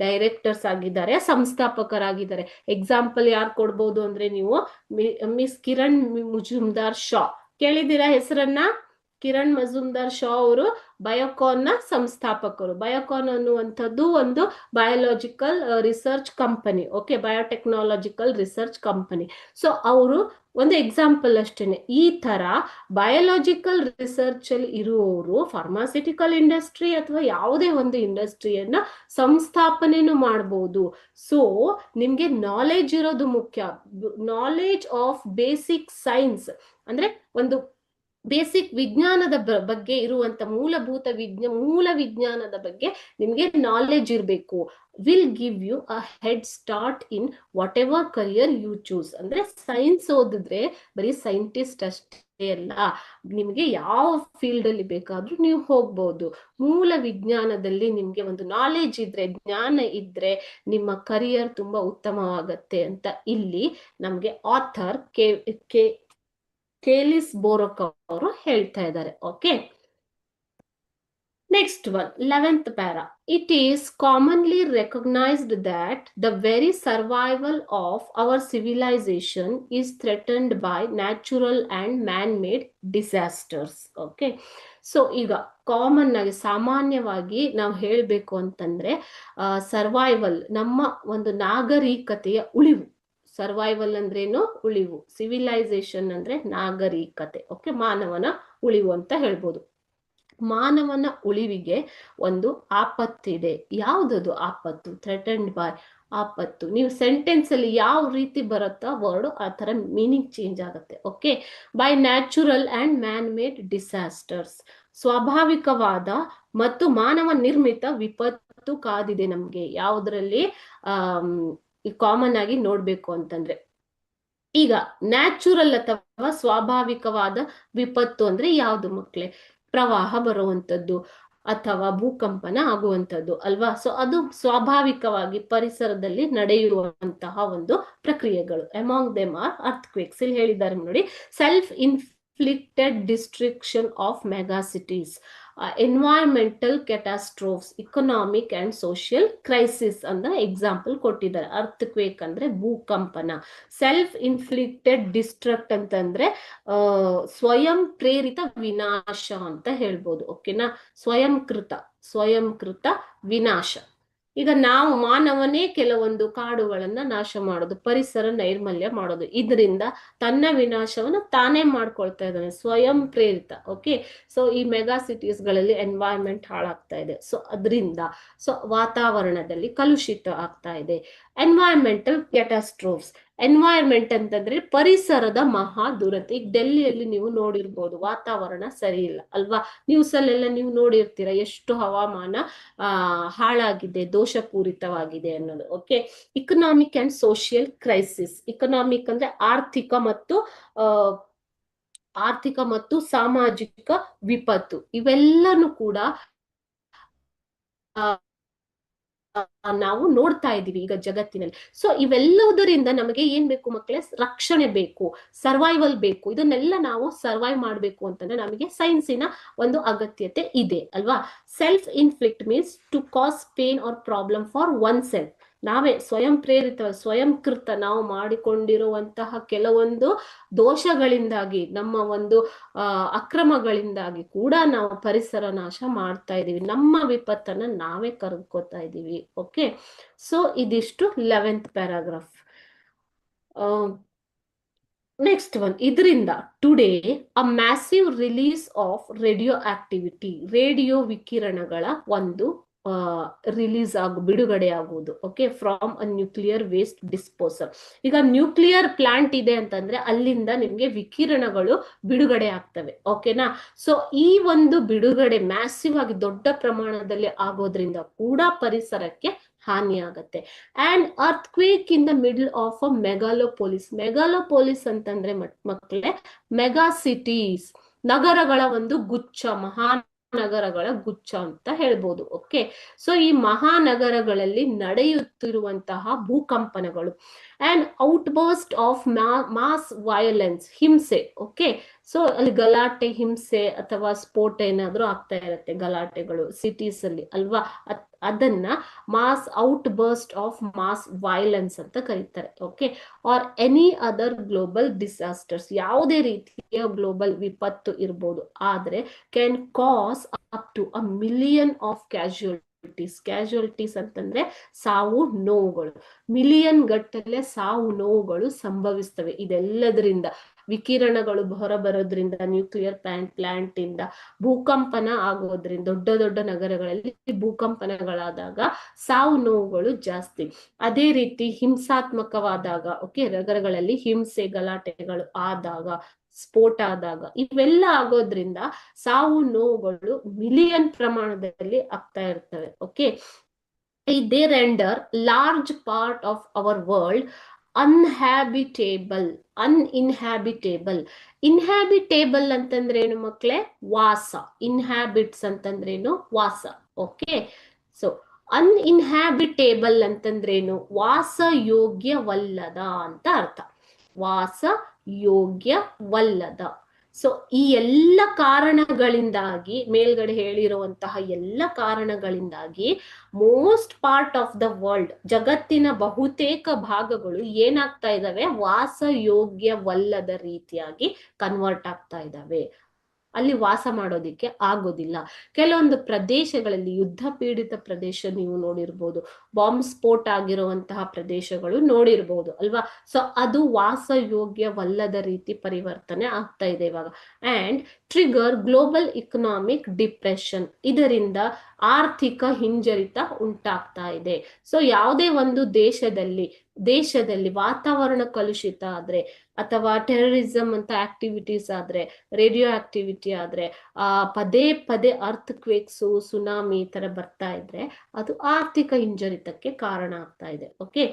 ಡೈರೆಕ್ಟರ್ಸ್ ಆಗಿದ್ದಾರೆ, ಸಂಸ್ಥಾಪಕರಾಗಿದ್ದಾರೆ. ಎಕ್ಸಾಂಪಲ್ ಯಾರು ಕೊಡ್ಬೋದು ಅಂದ್ರೆ ನೀವು ಮಿಸ್ ಕಿರಣ್ ಮಜುಮ್ದಾರ್ ಶಾ, ಕೇಳಿದ್ದೀರಾ ಹೆಸರನ್ನ? ಕಿರಣ್ ಮಜುಮ್ದಾರ್ ಶಾ ಅವರು ಬಯೋಕಾನ್ ನ ಸಂಸ್ಥಾಪಕರು. ಬಯೋಕಾನ್ ಅನ್ನುವಂಥದ್ದು ಒಂದು biological research company. Okay, biotechnological research company. So ಅವರು ಒಂದು ಎಕ್ಸಾಂಪಲ್ ಅಷ್ಟೇನೆ. ಈ ತರ ಬಯಾಲಜಿಕಲ್ ರಿಸರ್ಚ್ ಅಲ್ಲಿ ಇರುವವರು ಫಾರ್ಮಾಸ್ಯೂಟಿಕಲ್ ಇಂಡಸ್ಟ್ರಿ ಅಥವಾ ಯಾವುದೇ ಒಂದು ಇಂಡಸ್ಟ್ರಿಯನ್ನ ಸಂಸ್ಥಾಪನೆನೂ ಮಾಡಬಹುದು. ಸೊ ನಿಮ್ಗೆ ನಾಲೆಜ್ ಇರೋದು ಮುಖ್ಯ. ನಾಲೆಜ್ ಆಫ್ ಬೇಸಿಕ್ ಸೈನ್ಸ್ ಅಂದ್ರೆ ಒಂದು ಬೇಸಿಕ್ ವಿಜ್ಞಾನದ ಬಗ್ಗೆ ಇರುವಂತ ಮೂಲ ವಿಜ್ಞಾನದ ಬಗ್ಗೆ ನಿಮ್ಗೆ ನಾಲೆಜ್ ಇರಬೇಕು. Will give you a head start in whatever career you choose. ಅಂದ್ರೆ ಸೈನ್ಸ್ ಓದಿದ್ರೆ ಬರೀ ಸೈಂಟಿಸ್ಟ್ ಅಷ್ಟೇ ಅಲ್ಲ, ನಿಮ್ಗೆ ಯಾವ ಫೀಲ್ಡ್ ಅಲ್ಲಿ ಬೇಕಾದ್ರೂ ನೀವು ಹೋಗ್ಬೋದು. ಮೂಲ ವಿಜ್ಞಾನದಲ್ಲಿ ನಿಮ್ಗೆ ಒಂದು ನಾಲೆಜ್ ಇದ್ರೆ, ಜ್ಞಾನ ಇದ್ರೆ ನಿಮ್ಮ ಕರಿಯರ್ ತುಂಬಾ ಉತ್ತಮವಾಗತ್ತೆ ಅಂತ ಇಲ್ಲಿ ನಮ್ಗೆ ಆಥರ್ ಕೇಲಿಸ್ ಬೋರಕ್ ಅವರು ಹೇಳ್ತಾ ಇದ್ದಾರೆ. Okay, next one, 11th para. It is commonly recognized that the very survival of our civilization is threatened by natural and man-made disasters. Okay, so ಈಗ ಕಾಮನ್ ಆಗಿ ಸಾಮಾನ್ಯವಾಗಿ ನಾವು ಹೇಳಬೇಕು ಅಂತಂದ್ರೆ ಸರ್ವೈವಲ್, ನಮ್ಮ ಒಂದು ನಾಗರಿಕತೆಯ ಉಳಿವು. ಸರ್ವೈವಲ್ ಅಂದ್ರೇನು? ಉಳಿವು. ಸಿವಿಲೈಸೇಷನ್ ಅಂದ್ರೆ ನಾಗರಿಕತೆ. ಓಕೆ, ಮಾನವನ ಉಳಿವು ಅಂತ ಹೇಳ್ಬೋದು. ಮಾನವನ ಉಳಿವಿಗೆ ಒಂದು ಆಪತ್ತಿದೆ. ಯಾವುದದು ಆಪತ್ತು? ಥ್ರೆಟನ್ಡ್ ಬೈ, ಆಪತ್ತು. ನೀವು ಸೆಂಟೆನ್ಸ್ ಅಲ್ಲಿ ಯಾವ ರೀತಿ ಬರುತ್ತಾ ವರ್ಡ್ ಆ ತರ ಮೀನಿಂಗ್ ಚೇಂಜ್ ಆಗುತ್ತೆ. Okay, by natural and man made disasters, ಸ್ವಾಭಾವಿಕವಾದ ಮತ್ತು ಮಾನವ ನಿರ್ಮಿತ ವಿಪತ್ತು ಕಾದಿದೆ ನಮ್ಗೆ. ಯಾವುದ್ರಲ್ಲಿ ಕಾಮನ್ ಆಗಿ ನೋಡ್ಬೇಕು ಅಂತಂದ್ರೆ, ಈಗ ನ್ಯಾಚುರಲ್ ಅಥವಾ ಸ್ವಾಭಾವಿಕವಾದ ವಿಪತ್ತು ಅಂದ್ರೆ ಯಾವ್ದು ಮಕ್ಕಳೇ? ಪ್ರವಾಹ ಬರುವಂತದ್ದು ಅಥವಾ ಭೂಕಂಪನ ಆಗುವಂತದ್ದು ಅಲ್ವಾ? ಸೊ ಅದು ಸ್ವಾಭಾವಿಕವಾಗಿ ಪರಿಸರದಲ್ಲಿ ನಡೆಯುವಂತಹ ಒಂದು ಪ್ರಕ್ರಿಯೆಗಳು. Among them are earthquakes. ಇಲ್ಲಿ ಹೇಳಿದ್ದಾರೆ ನೋಡಿ, self inflicted destruction of mega cities, environmental catastrophes, economic and social crisis ಅಂತ ಎಕ್ಸಾಂಪಲ್ ಕೊಟ್ಟಿದ್ದಾರೆ. ಅರ್ತ್ ಕ್ವೇಕ್ ಅಂದ್ರೆ ಭೂಕಂಪನ, ಸೆಲ್ಫ್ ಇನ್ಫ್ಲಿಕ್ಟೆಡ್ ಡಿಸ್ಟ್ರಕ್ಟ್ ಅಂತಂದ್ರೆ ಸ್ವಯಂ ಪ್ರೇರಿತ ವಿನಾಶ ಅಂತ ಹೇಳ್ಬೋದು. ಓಕೆನಾ, ಸ್ವಯಂಕೃತ ವಿನಾಶ. ಈಗ ನಾವು ಮಾನವನೇ ಕೆಲವೊಂದು ಕಾಡುಗಳನ್ನ ನಾಶ ಮಾಡೋದು, ಪರಿಸರ ನೈರ್ಮಲ್ಯ ಮಾಡೋದು, ಇದರಿಂದ ತನ್ನ ವಿನಾಶವನ್ನು ತಾನೇ ಮಾಡ್ಕೊಳ್ತಾ ಇದ್ದಾನೆ, ಸ್ವಯಂ ಪ್ರೇರಿತ. ಓಕೆ, ಸೊ ಈ ಮೆಗಾ ಸಿಟೀಸ್ ಗಳಲ್ಲಿ ಎನ್ವೈರನ್ಮೆಂಟ್ ಹಾಳಾಗ್ತಾ ಇದೆ. ಸೊ ಅದರಿಂದ ವಾತಾವರಣದಲ್ಲಿ ಕಲುಷಿತ ಆಗ್ತಾ ಇದೆ. ಎನ್ವೈರನ್ಮೆಂಟಲ್ ಕ್ಯಾಟಾಸ್ಟ್ರೋಫ್ಸ್, ಎನ್ವೈರನ್ಮೆಂಟ್ ಅಂತಂದ್ರೆ ಪರಿಸರದ ಮಹಾ ದುರಂತ. ಈಗ ಡೆಲ್ಲಿಯಲ್ಲಿ ನೀವು ನೋಡಿರ್ಬೋದು, ವಾತಾವರಣ ಸರಿ ಇಲ್ಲ ಅಲ್ವಾ, ನ್ಯೂಸ್ ಅಲ್ಲೆಲ್ಲ ನೀವು ನೋಡಿರ್ತೀರ ಎಷ್ಟು ಹವಾಮಾನ ಹಾಳಾಗಿದೆ, ದೋಷಪೂರಿತವಾಗಿದೆ ಅನ್ನೋದು. Okay, economic and social crisis, economic ಅಂದ್ರೆ ಆರ್ಥಿಕ ಮತ್ತು ಸಾಮಾಜಿಕ ವಿಪತ್ತು, ಇವೆಲ್ಲನೂ ಕೂಡ ನಾವು ನೋಡ್ತಾ ಇದ್ದೀವಿ ಈಗ ಜಗತ್ತಿನಲ್ಲಿ. ಸೊ ಇವೆಲ್ಲದರಿಂದ ನಮಗೆ ಏನ್ ಬೇಕು ಮಕ್ಕಳೇ, ರಕ್ಷಣೆ ಬೇಕು, ಸರ್ವೈವಲ್ ಬೇಕು. ಇದನ್ನೆಲ್ಲ ನಾವು ಸರ್ವೈವ್ ಮಾಡ್ಬೇಕು ಅಂತಂದ್ರೆ ನಮಗೆ ಸೈನ್ಸಿನ ಒಂದು ಅಗತ್ಯತೆ ಇದೆ ಅಲ್ವಾ. Self inflict means to cause pain or problem for oneself. ನಾವೇ ಸ್ವಯಂ ಪ್ರೇರಿತ, ಸ್ವಯಂಕೃತ, ನಾವು ಮಾಡಿಕೊಂಡಿರುವಂತಹ ಕೆಲವೊಂದು ದೋಷಗಳಿಂದಾಗಿ, ನಮ್ಮ ಒಂದು ಅಕ್ರಮಗಳಿಂದಾಗಿ ಕೂಡ ನಾವು ಪರಿಸರ ನಾಶ ಮಾಡ್ತಾ ಇದೀವಿ, ನಮ್ಮ ವಿಪತ್ತನ್ನ ನಾವೇ ಕರೆದುಕೊತಾ ಇದೀವಿ. ಓಕೆ, ಸೊ ಇದಿಷ್ಟು 11th ಪ್ಯಾರಾಗ್ರಾಫ್. ನೆಕ್ಸ್ಟ್ ಒನ್, ಇದರಿಂದ today a massive release of radioactivity, radio ವಿಕಿರಣಗಳ ಒಂದು ರಿಲೀಸ್ ಬಿಡುಗಡೆ ಆಗುವುದು. Okay, from a nuclear waste disposal. ಈಗ ನ್ಯೂಕ್ಲಿಯರ್ ಪ್ಲಾಂಟ್ ಇದೆ ಅಂತಂದ್ರೆ ಅಲ್ಲಿಂದ ನಿಮ್ಗೆ ವಿಕಿರಣಗಳು ಬಿಡುಗಡೆ ಆಗ್ತವೆ. ಓಕೆನಾ, ಸೊ ಈ ಒಂದು ಬಿಡುಗಡೆ ಮ್ಯಾಸಿವ್ ಆಗಿ ದೊಡ್ಡ ಪ್ರಮಾಣದಲ್ಲಿ ಆಗೋದ್ರಿಂದ ಕೂಡ ಪರಿಸರಕ್ಕೆ ಹಾನಿ ಆಗತ್ತೆ. And earthquake in the middle of a megalopolis. Megalopolis ಅಂತಂದ್ರೆ ಮಕ್ಕಳೇ ಮೆಗಾ ಸಿಟೀಸ್, ನಗರಗಳ ಒಂದು ಗುಚ್ಛ, ಮಹಾನಗರಗಳ ಗುಚ್ಛ ಅಂತ ಹೇಳ್ಬೋದು. ಓಕೆ, ಸೊ ಈ ಮಹಾನಗರಗಳಲ್ಲಿ ನಡೆಯುತ್ತಿರುವಂತಹ ಭೂಕಂಪನಗಳು and outburst of mass violence, ಹಿಂಸೆ. ಓಕೆ, ಸೊ ಅಲ್ಲಿ ಗಲಾಟೆ, ಹಿಂಸೆ ಅಥವಾ ಸ್ಫೋಟ ಏನಾದ್ರೂ ಆಗ್ತಾ ಇರತ್ತೆ, ಗಲಾಟೆಗಳು ಸಿಟೀಸ್ ಅಲ್ಲಿ ಅಲ್ವಾ, ಅದನ್ನ outburst of mass violence ಅಂತ ಕರೀತಾರೆ. Okay, or any other global disasters, ಯಾವುದೇ ರೀತಿಯ ಗ್ಲೋಬಲ್ ವಿಪತ್ತು ಇರ್ಬೋದು, ಆದ್ರೆ can cause up to 1 million of casualties ಅಂತಂದ್ರೆ ಸಾವು ನೋವುಗಳು, ಮಿಲಿಯನ್ ಗಟ್ಟಲೆ ಸಾವು ನೋವುಗಳು ಸಂಭವಿಸ್ತವೆ. ಇದೆಲ್ಲದರಿಂದ ವಿಕಿರಣಗಳು ಹೊರಬರೋದ್ರಿಂದ, ನ್ಯೂಕ್ಲಿಯರ್ ಪ್ಲಾಂಟ್ ಇಂದ ಭೂಕಂಪನ ಆಗೋದ್ರಿಂದ, ದೊಡ್ಡ ದೊಡ್ಡ ನಗರಗಳಲ್ಲಿ ಭೂಕಂಪನಗಳಾದಾಗ ಸಾವು ನೋವುಗಳು ಜಾಸ್ತಿ. ಅದೇ ರೀತಿ ಹಿಂಸಾತ್ಮಕವಾದಾಗ, ಓಕೆ, ನಗರಗಳಲ್ಲಿ ಹಿಂಸೆ ಗಲಾಟೆಗಳು ಆದಾಗ, ಸ್ಫೋಟ ಆದಾಗ, ಇವೆಲ್ಲ ಆಗೋದ್ರಿಂದ ಸಾವು ನೋವುಗಳು ಮಿಲಿಯನ್ ಪ್ರಮಾಣದಲ್ಲಿ ಆಗ್ತಾ ಇರ್ತವೆ. Okay, they render large part of our world uninhabitable. ಇನ್ಹ್ಯಾಬಿಟೇಬಲ್ ಅಂತಂದ್ರೇನು ಮಕ್ಕಳೇ, ವಾಸ. ಇನ್ಹ್ಯಾಬಿಟ್ಸ್ ಅಂತಂದ್ರೇನು, ವಾಸ. ಓಕೆ, ಸೊ ಅನ್ಇನ್ಹ್ಯಾಬಿಟೇಬಲ್ ಅಂತಂದ್ರೇನು, ವಾಸ ಯೋಗ್ಯವಲ್ಲದ ಅಂತ ಅರ್ಥ, ವಾಸ ಯೋಗ್ಯವಲ್ಲದ. ಸೊ ಈ ಎಲ್ಲ ಕಾರಣಗಳಿಂದಾಗಿ, ಮೇಲ್ಗಡೆ ಹೇಳಿರುವಂತಹ ಎಲ್ಲ ಕಾರಣಗಳಿಂದಾಗಿ most part of the world, ಜಗತ್ತಿನ ಬಹುತೇಕ ಭಾಗಗಳು ಏನಾಗ್ತಾ ಇದಾವೆ, ವಾಸಯೋಗ್ಯವಲ್ಲದ ರೀತಿಯಾಗಿ ಕನ್ವರ್ಟ್ ಆಗ್ತಾ ಇದಾವೆ. ಅಲ್ಲಿ ವಾಸ ಮಾಡೋದಿಕ್ಕೆ ಆಗೋದಿಲ್ಲ. ಕೆಲವೊಂದು ಪ್ರದೇಶಗಳಲ್ಲಿ, ಯುದ್ಧ ಪೀಡಿತ ಪ್ರದೇಶ ನೀವು ನೋಡಿರ್ಬೋದು, ಬಾಂಬ್ ಸ್ಫೋಟ ಆಗಿರುವಂತಹ ಪ್ರದೇಶಗಳು ನೋಡಿರ್ಬೋದು ಅಲ್ವಾ. ಸೊ ಅದು ವಾಸಯೋಗ್ಯವಲ್ಲದ ರೀತಿ ಪರಿವರ್ತನೆ ಆಗ್ತಾ ಇದೆ ಇವಾಗ. And trigger global economic depression, ಇದರಿಂದ ಆರ್ಥಿಕ ಹಿಂಜರಿತ ಉಂಟಾಗ್ತಾ ಇದೆ. ಸೊ ಯಾವುದೇ ಒಂದು ದೇಶದಲ್ಲಿ ವಾತಾವರಣ ಕಲುಷಿತ ಆದ್ರೆ, ಅಥವಾ ಟೆರರಿಸಂ ಅಂತ ಆಕ್ಟಿವಿಟೀಸ್ ಆದ್ರೆ, ರೇಡಿಯೋ ಆಕ್ಟಿವಿಟಿ ಆದ್ರೆ, ಪದೇ ಪದೇ ಅರ್ತ್ ಕ್ವೇಕ್ಸು, ಸುನಾಮಿ ಈ ತರ ಬರ್ತಾ ಇದ್ರೆ ಅದು ಆರ್ಥಿಕ ಹಿಂಜರಿತಕ್ಕೆ ಕಾರಣ ಆಗ್ತಾ ಇದೆ. Okay,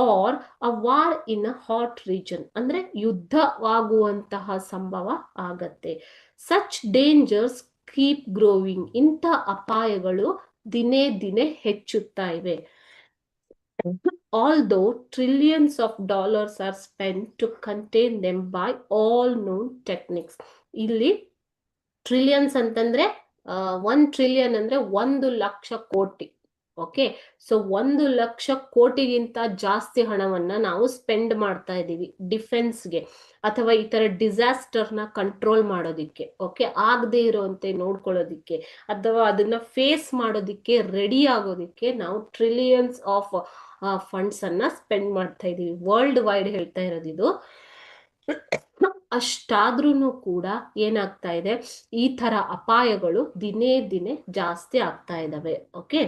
are a war in a hot region, ಅಂದ್ರೆ ಯುದ್ಧವಾಗುವಂತಹ ಸಂಭವ ಆಗತ್ತೆ. ಸಚ್ ಡೇಂಜರ್ಸ್ ಕೀಪ್ ಗ್ರೋವಿಂಗ್, ಇಂಥ ಅಪಾಯಗಳು ದಿನೇ ದಿನೇ ಹೆಚ್ಚುತ್ತಾ ಇವೆ. Although trillions of dollars are spent to contain them by all known techniques. ಇಲ್ಲಿ ಟ್ರಿಲಿಯನ್ಸ್ ಅಂತಂದ್ರೆ 1 ಟ್ರಿಲಿಯನ್ ಅಂದ್ರೆ 1,00,000 ಕೋಟಿ. ಓಕೆ, ಸೊ 1,00,000 ಕೋಟಿಗಿಂತ ಜಾಸ್ತಿ ಹಣವನ್ನ ನಾವು ಸ್ಪೆಂಡ್ ಮಾಡ್ತಾ ಇದ್ದೀವಿ ಡಿಫೆನ್ಸ್ಗೆ ಅಥವಾ ಈ ತರ ಡಿಸಾಸ್ಟರ್ನ ಕಂಟ್ರೋಲ್ ಮಾಡೋದಿಕ್ಕೆ, ಓಕೆ, ಆಗದೆ ಇರುವಂತೆ ನೋಡ್ಕೊಳ್ಳೋದಿಕ್ಕೆ ಅಥವಾ ಅದನ್ನ ಫೇಸ್ ಮಾಡೋದಿಕ್ಕೆ ರೆಡಿ ಆಗೋದಿಕ್ಕೆ ನಾವು ಟ್ರಿಲಿಯನ್ಸ್ ಆಫ್ ಫಂಡ್ಸ್ ಅನ್ನ ಸ್ಪೆಂಡ್ ಮಾಡ್ತಾ ಇದೀವಿ. ವರ್ಲ್ಡ್ ವೈಡ್ ಹೇಳ್ತಾ ಇರೋದು ಇದು. ಅಷ್ಟಾದ್ರೂ ಕೂಡ ಏನಾಗ್ತಾ ಇದೆ, ಈ ತರ ಅಪಾಯಗಳು ದಿನೇ ದಿನೇ ಜಾಸ್ತಿ ಆಗ್ತಾ ಇದಾವೆ. Okay,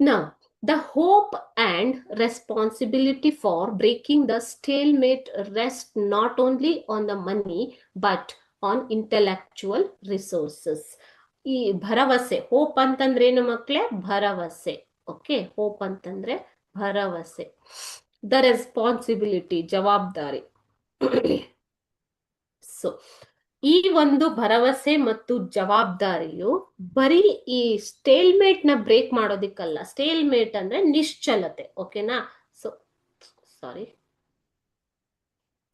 now the hope and responsibility for breaking the stalemate rest not only on the money but on intellectual resources. ಈ ಭರವಸೆ, ಹೋಪ್ ಅಂತಂದ್ರೆ ಏನು ಮಕ್ಳೇ? ಭರವಸೆ. ಓಕೆ, ಹೋಪ್ ಅಂತಂದ್ರೆ ಭರವಸೆ. ದ ರೆಸ್ಪಾನ್ಸಿಬಿಲಿಟಿ, ಜವಾಬ್ದಾರಿ. ಸೊ ಈ ಒಂದು ಭರವಸೆ ಮತ್ತು ಜವಾಬ್ದಾರಿಯು ಬರೀ ಈ ಸ್ಟೇಲ್ಮೇಟ್ ನ ಬ್ರೇಕ್ ಮಾಡೋದಿಕ್ಕಲ್ಲ. ಸ್ಟೇಲ್ಮೇಟ್ ಅಂದ್ರೆ ನಿಶ್ಚಲತೆ. ಓಕೆನಾ? ಸೊ ಸಾರಿ,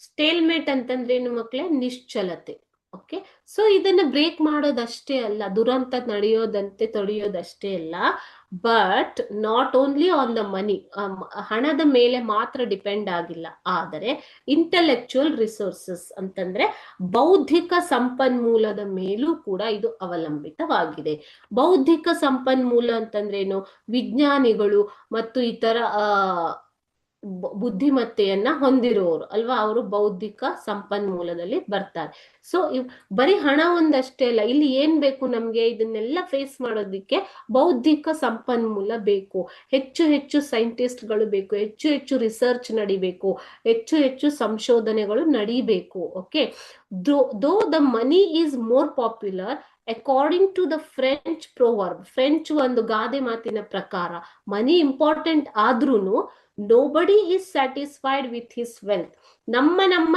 ಸ್ಟೇಲ್ಮೇಟ್ ಅಂತಂದ್ರೆ ಏನು ಮಕ್ಳೇ? ನಿಶ್ಚಲತೆ. ಓಕೆ, ಸೊ ಇದನ್ನ ಬ್ರೇಕ್ ಮಾಡೋದಷ್ಟೇ ಅಲ್ಲ, ದುರಂತ ನಡೆಯೋದಂತೆ ತಡೆಯೋದಷ್ಟೇ ಅಲ್ಲ, but not only on the money, ಹಣದ ಮೇಲೆ ಮಾತ್ರ ಡಿಪೆಂಡ್ ಆಗಿಲ್ಲ, ಆದರೆ ಇಂಟೆಲೆಕ್ಚುಯಲ್ ರಿಸೋರ್ಸಸ್ ಅಂತಂದ್ರೆ ಬೌದ್ಧಿಕ ಸಂಪನ್ಮೂಲದ ಮೇಲೂ ಕೂಡ ಇದು ಅವಲಂಬಿತವಾಗಿದೆ. ಬೌದ್ಧಿಕ ಸಂಪನ್ಮೂಲ ಅಂತಂದ್ರೇನು? ವಿಜ್ಞಾನಿಗಳು ಮತ್ತು ಇತರ ಬುದ್ಧಿಮತ್ತೆಯನ್ನ ಹೊಂದಿರುವವರು ಅಲ್ವಾ, ಅವರು ಬೌದ್ಧಿಕ ಸಂಪನ್ಮೂಲದಲ್ಲಿ ಬರ್ತಾರೆ. ಸೊ ಬರೀ ಹಣ ಒಂದಷ್ಟೇ ಅಲ್ಲ, ಇಲ್ಲಿ ಏನ್ ಬೇಕು ನಮ್ಗೆ? ಇದನ್ನೆಲ್ಲ ಫೇಸ್ ಮಾಡೋದಿಕ್ಕೆ ಬೌದ್ಧಿಕ ಸಂಪನ್ಮೂಲ ಬೇಕು, ಹೆಚ್ಚು ಹೆಚ್ಚು ಸೈಂಟಿಸ್ಟ್ಗಳು ಬೇಕು, ಹೆಚ್ಚು ಹೆಚ್ಚು ರಿಸರ್ಚ್ ನಡಿಬೇಕು, ಹೆಚ್ಚು ಹೆಚ್ಚು ಸಂಶೋಧನೆಗಳು ನಡೀಬೇಕು. Okay, though the money is more popular according to the French proverb. French ಒಂದು ಗಾದೆ ಮಾತಿನ ಪ್ರಕಾರ ಮನಿ ಇಂಪಾರ್ಟೆಂಟ್ ಆದ್ರೂನು nobody is satisfied with his wealth. ನಮ್ಮ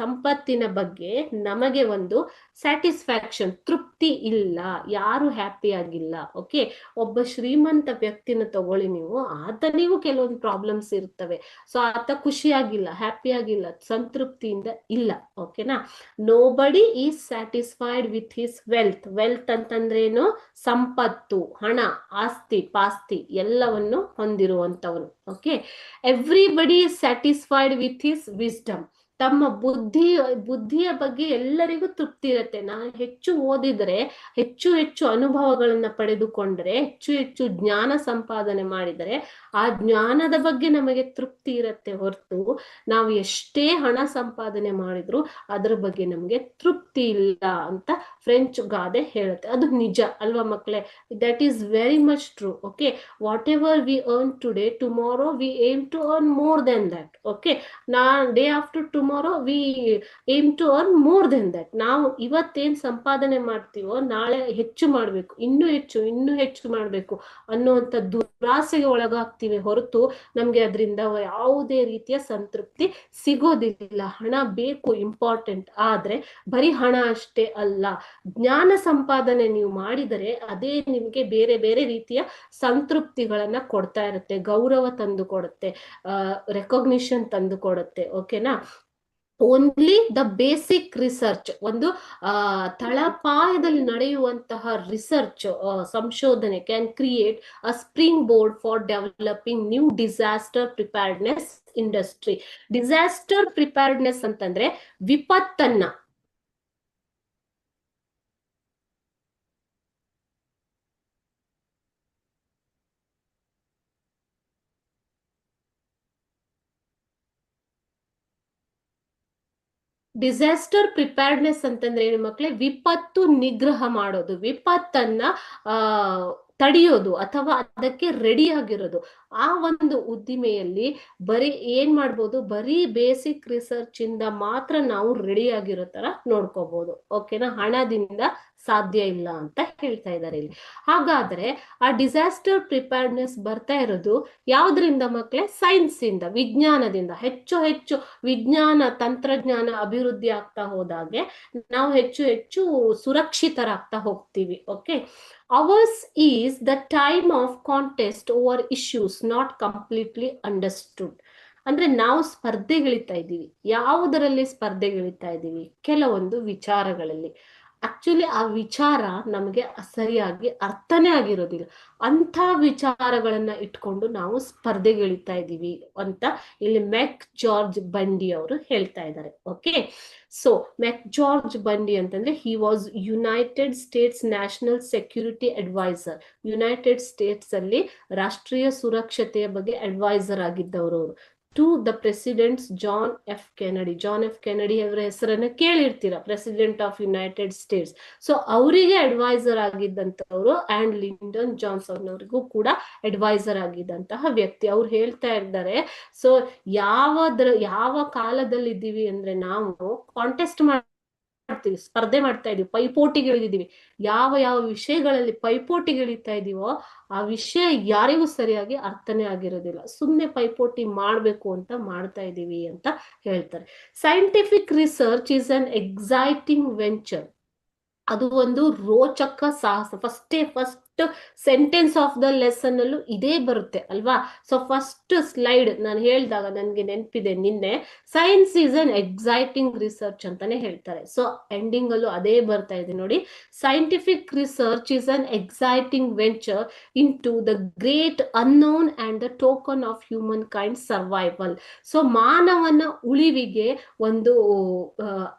ಸಂಪತ್ತಿನ ಬಗ್ಗೆ ನಮಗೆ ಒಂದು ಸ್ಯಾಟಿಸ್ಫ್ಯಾಕ್ಷನ್, ತೃಪ್ತಿ ಇಲ್ಲ, ಯಾರು ಹ್ಯಾಪಿ ಆಗಿಲ್ಲ. ಓಕೆ, ಒಬ್ಬ ಶ್ರೀಮಂತ ವ್ಯಕ್ತಿನ ತಗೊಳ್ಳಿ ನೀವು, ಆತನಿಗೂ ಕೆಲವೊಂದು ಪ್ರಾಬ್ಲಮ್ಸ್ ಇರ್ತವೆ. ಸೊ ಆತ ಖುಷಿಯಾಗಿಲ್ಲ, ಹ್ಯಾಪಿ ಆಗಿಲ್ಲ, ಸಂತೃಪ್ತಿಯಿಂದ ಇಲ್ಲ. ಓಕೆನಾ? Nobody is satisfied with his wealth. Wealth ಅಂತಂದ್ರೇನು? ಸಂಪತ್ತು, ಹಣ, ಆಸ್ತಿ ಪಾಸ್ತಿ ಎಲ್ಲವನ್ನು ಹೊಂದಿರುವಂತವನು. Okay, everybody is satisfied with his wisdom. ತಮ್ಮ ಬುದ್ಧಿಯ ಬಗ್ಗೆ ಎಲ್ಲರಿಗೂ ತೃಪ್ತಿ ಇರುತ್ತೆ. ನಾನು ಹೆಚ್ಚು ಓದಿದ್ರೆ, ಹೆಚ್ಚು ಹೆಚ್ಚು ಅನುಭವಗಳನ್ನ ಪಡೆದುಕೊಂಡ್ರೆ, ಹೆಚ್ಚು ಹೆಚ್ಚು ಜ್ಞಾನ ಸಂಪಾದನೆ ಮಾಡಿದರೆ ಆ ಜ್ಞಾನದ ಬಗ್ಗೆ ನಮಗೆ ತೃಪ್ತಿ ಇರುತ್ತೆ ಹೊರತು ನಾವು ಎಷ್ಟೇ ಹಣ ಸಂಪಾದನೆ ಮಾಡಿದ್ರು ಅದ್ರ ಬಗ್ಗೆ ನಮಗೆ ತೃಪ್ತಿ ಇಲ್ಲ ಅಂತ ಫ್ರೆಂಚ್ ಗಾದೆ ಹೇಳುತ್ತೆ. ಅದು ನಿಜ ಅಲ್ವಾ ಮಕ್ಕಳೇ? That is very much true. Okay, whatever we earn today, tomorrow we aim to earn more than that. Okay, day after tomorrow we aim to earn more than that. ನಾವು ಇವತ್ತೇನ್ ಸಂಪಾದನೆ ಮಾಡ್ತೀವೋ ನಾಳೆ ಹೆಚ್ಚು ಮಾಡ್ಬೇಕು, ಇನ್ನೂ ಹೆಚ್ಚು ಮಾಡ್ಬೇಕು ಅನ್ನುವಂಥ ದುರಾಸೆಗೆ ಒಳಗಾಗ್ತೀವಿ ಹೊರತು ನಮ್ಗೆ ಅದರಿಂದ ಯಾವುದೇ ರೀತಿಯ ಸಂತೃಪ್ತಿ ಸಿಗೋದಿಲ್ಲ. ಹಣ ಬೇಕು, ಇಂಪಾರ್ಟೆಂಟ್, ಆದ್ರೆ ಬರೀ ಹಣ ಅಷ್ಟೇ ಅಲ್ಲ, ಜ್ಞಾನ ಸಂಪಾದನೆ ನೀವು ಮಾಡಿದರೆ ಅದೇ ನಿಮ್ಗೆ ಬೇರೆ ಬೇರೆ ರೀತಿಯ ಸಂತೃಪ್ತಿಗಳನ್ನ ಕೊಡ್ತಾ ಇರುತ್ತೆ, ಗೌರವ ತಂದು ಕೊಡುತ್ತೆ, ರೆಕಾಗ್ನಿಷನ್ ತಂದು ಕೊಡುತ್ತೆ. ಓಕೆನಾ? ಓನ್ಲಿ ದ ಬೇಸಿಕ್ ರಿಸರ್ಚ್, ಒಂದು ತಳಪಾಯದಲ್ಲಿ ನಡೆಯುವಂತಹ ರಿಸರ್ಚ್, ಸಂಶೋಧನೆ can create a spring board for developing new disaster preparedness industry. Disaster preparedness ಅಂತಂದ್ರೆ ವಿಪತ್ತನ್ನ, ಡಿಸಾಸ್ಟರ್ ಪ್ರಿಪೇರ್ಡ್ನೆಸ್ ಅಂತಂದ್ರೆ ಏನು ಮಕ್ಕಳೇ? ವಿಪತ್ತು ನಿಗ್ರಹ ಮಾಡೋದು, ವಿಪತ್ತನ್ನ ತಡೆಯೋದು ಅಥವಾ ಅದಕ್ಕೆ ರೆಡಿ ಆಗಿರೋದು. ಆ ಒಂದು ಉದ್ದಿಮೆಯಲ್ಲಿ ಬರೀ ಏನ್ ಮಾಡ್ಬೋದು? ಬರೀ ಬೇಸಿಕ್ ರಿಸರ್ಚ್ ಇಂದ ಮಾತ್ರ ನಾವು ರೆಡಿ ಆಗಿರೋ ತರ ನೋಡ್ಕೋಬಹುದು. ಓಕೆನಾ? ಹಣದಿಂದ ಸಾಧ್ಯ ಇಲ್ಲ ಅಂತ ಹೇಳ್ತಾ ಇದ್ದಾರೆ ಇಲ್ಲಿ. ಹಾಗಾದ್ರೆ ಆ ಡಿಸಾಸ್ಟರ್ ಪ್ರಿಪೇರ್ಡ್ನೆಸ್ ಬರ್ತಾ ಇರೋದು ಯಾವ್ದ್ರಿಂದ ಮಕ್ಕಳೇ? ಸೈನ್ಸ್ ಇಂದ, ವಿಜ್ಞಾನದಿಂದ. ಹೆಚ್ಚು ಹೆಚ್ಚು ವಿಜ್ಞಾನ ತಂತ್ರಜ್ಞಾನ ಅಭಿವೃದ್ಧಿ ಆಗ್ತಾ ಹೋದಾಗೆ ನಾವು ಹೆಚ್ಚು ಹೆಚ್ಚು ಸುರಕ್ಷಿತರಾಗ್ತಾ ಹೋಗ್ತೀವಿ. Okay, ours is the time of contest over issues not completely understood. ಅಂದ್ರೆ ನಾವು ಸ್ಪರ್ಧೆಗಿಳಿತಾ ಇದ್ದೀವಿ. ಯಾವುದರಲ್ಲಿ ಸ್ಪರ್ಧೆಗಿಳಿತಾ ಇದ್ದೀವಿ? ಕೆಲವೊಂದು ವಿಚಾರಗಳಲ್ಲಿ. ಆಕ್ಚುಲಿ ಆ ವಿಚಾರ ನಮಗೆ ಸರಿಯಾಗಿ ಅರ್ಥನೇ ಆಗಿರೋದಿಲ್ಲ. ಅಂಥ ವಿಚಾರಗಳನ್ನ ಇಟ್ಕೊಂಡು ನಾವು ಸ್ಪರ್ಧೆಗಿಳಿತಾ ಇದ್ದೀವಿ ಅಂತ ಇಲ್ಲಿ ಮೆಕ್ ಜಾರ್ಜ್ ಬಂಡಿ ಅವರು ಹೇಳ್ತಾ ಇದ್ದಾರೆ. ಓಕೆ, ಸೊ ಮೆಕ್ ಜಾರ್ಜ್ ಬಂಡಿ ಅಂತಂದ್ರೆ he was United States national security adviser. United States ಅಲ್ಲಿ ರಾಷ್ಟ್ರೀಯ ಸುರಕ್ಷತೆಯ ಬಗ್ಗೆ ಅಡ್ವೈಸರ್ ಆಗಿದ್ದವರು ಅವರು. To the presidents John F Kennedy. John F Kennedy ಅವರ ಹೆಸರನ್ನ ಕೇಳಿರ್ತೀರ, president of United States. So ಅವರಿಗೆ ಅಡ್ವೈಸರ್ ಆಗಿದ್ದಂಥವ್ರು, ಅಂಡ್ ಲಿಂಡನ್ ಜಾನ್ಸನ್ ಅವರಿಗೂ ಕೂಡ ಅಡ್ವೈಸರ್ ಆಗಿದ್ದಂತಹ ವ್ಯಕ್ತಿ. ಅವ್ರು ಹೇಳ್ತಾ ಇದ್ದಾರೆ, ಸೊ ಯಾವ ಕಾಲದಲ್ಲಿ ಇದ್ದೀವಿ ಅಂದ್ರೆ ನಾವು ಕಾಂಟೆಸ್ಟ್ ಮಾಡ್ತೀವಿ, ಸ್ಪರ್ಧೆ ಮಾಡ್ತಾ ಇದೀವಿ, ಪೈಪೋಟಿಗಿಳಿದಿದ್ದೀವಿ. ಯಾವ ಯಾವ ವಿಷಯಗಳಲ್ಲಿ ಪೈಪೋಟಿಗಿಳಿತಾ ಇದೀವೋ ಆ ವಿಷಯ ಯಾರಿಗೂ ಸರಿಯಾಗಿ ಅರ್ಥನೇ ಆಗಿರೋದಿಲ್ಲ. ಸುಮ್ಮನೆ ಪೈಪೋಟಿ ಮಾಡ್ಬೇಕು ಅಂತ ಮಾಡ್ತಾ ಇದೀವಿ ಅಂತ ಹೇಳ್ತಾರೆ. Scientific research is an exciting venture. ಅದು ಒಂದು ರೋಚಕ ಸಾಹಸ. First sentence of the lesson ಅಲ್ಲೂ ಇದೇ ಬರುತ್ತೆ ಅಲ್ವಾ? ಸೊ ಫಸ್ಟ್ ಸ್ಲೈಡ್ ನಾನು ಹೇಳಿದಾಗ ನನ್ಗೆ ನೆನಪಿದೆ ನಿನ್ನೆ, science is an exciting research ಅಂತಾನೆ ಹೇಳ್ತಾರೆ. ಸೊ ಎಂಡಿಂಗ್ ಅಲ್ಲೂ ಅದೇ ಬರ್ತಾ ಇದೆ ನೋಡಿ. Scientific research is an exciting venture into the great unknown and the token of humankind survival. So ಮಾನವನ ಉಳಿವಿಗೆ ಒಂದು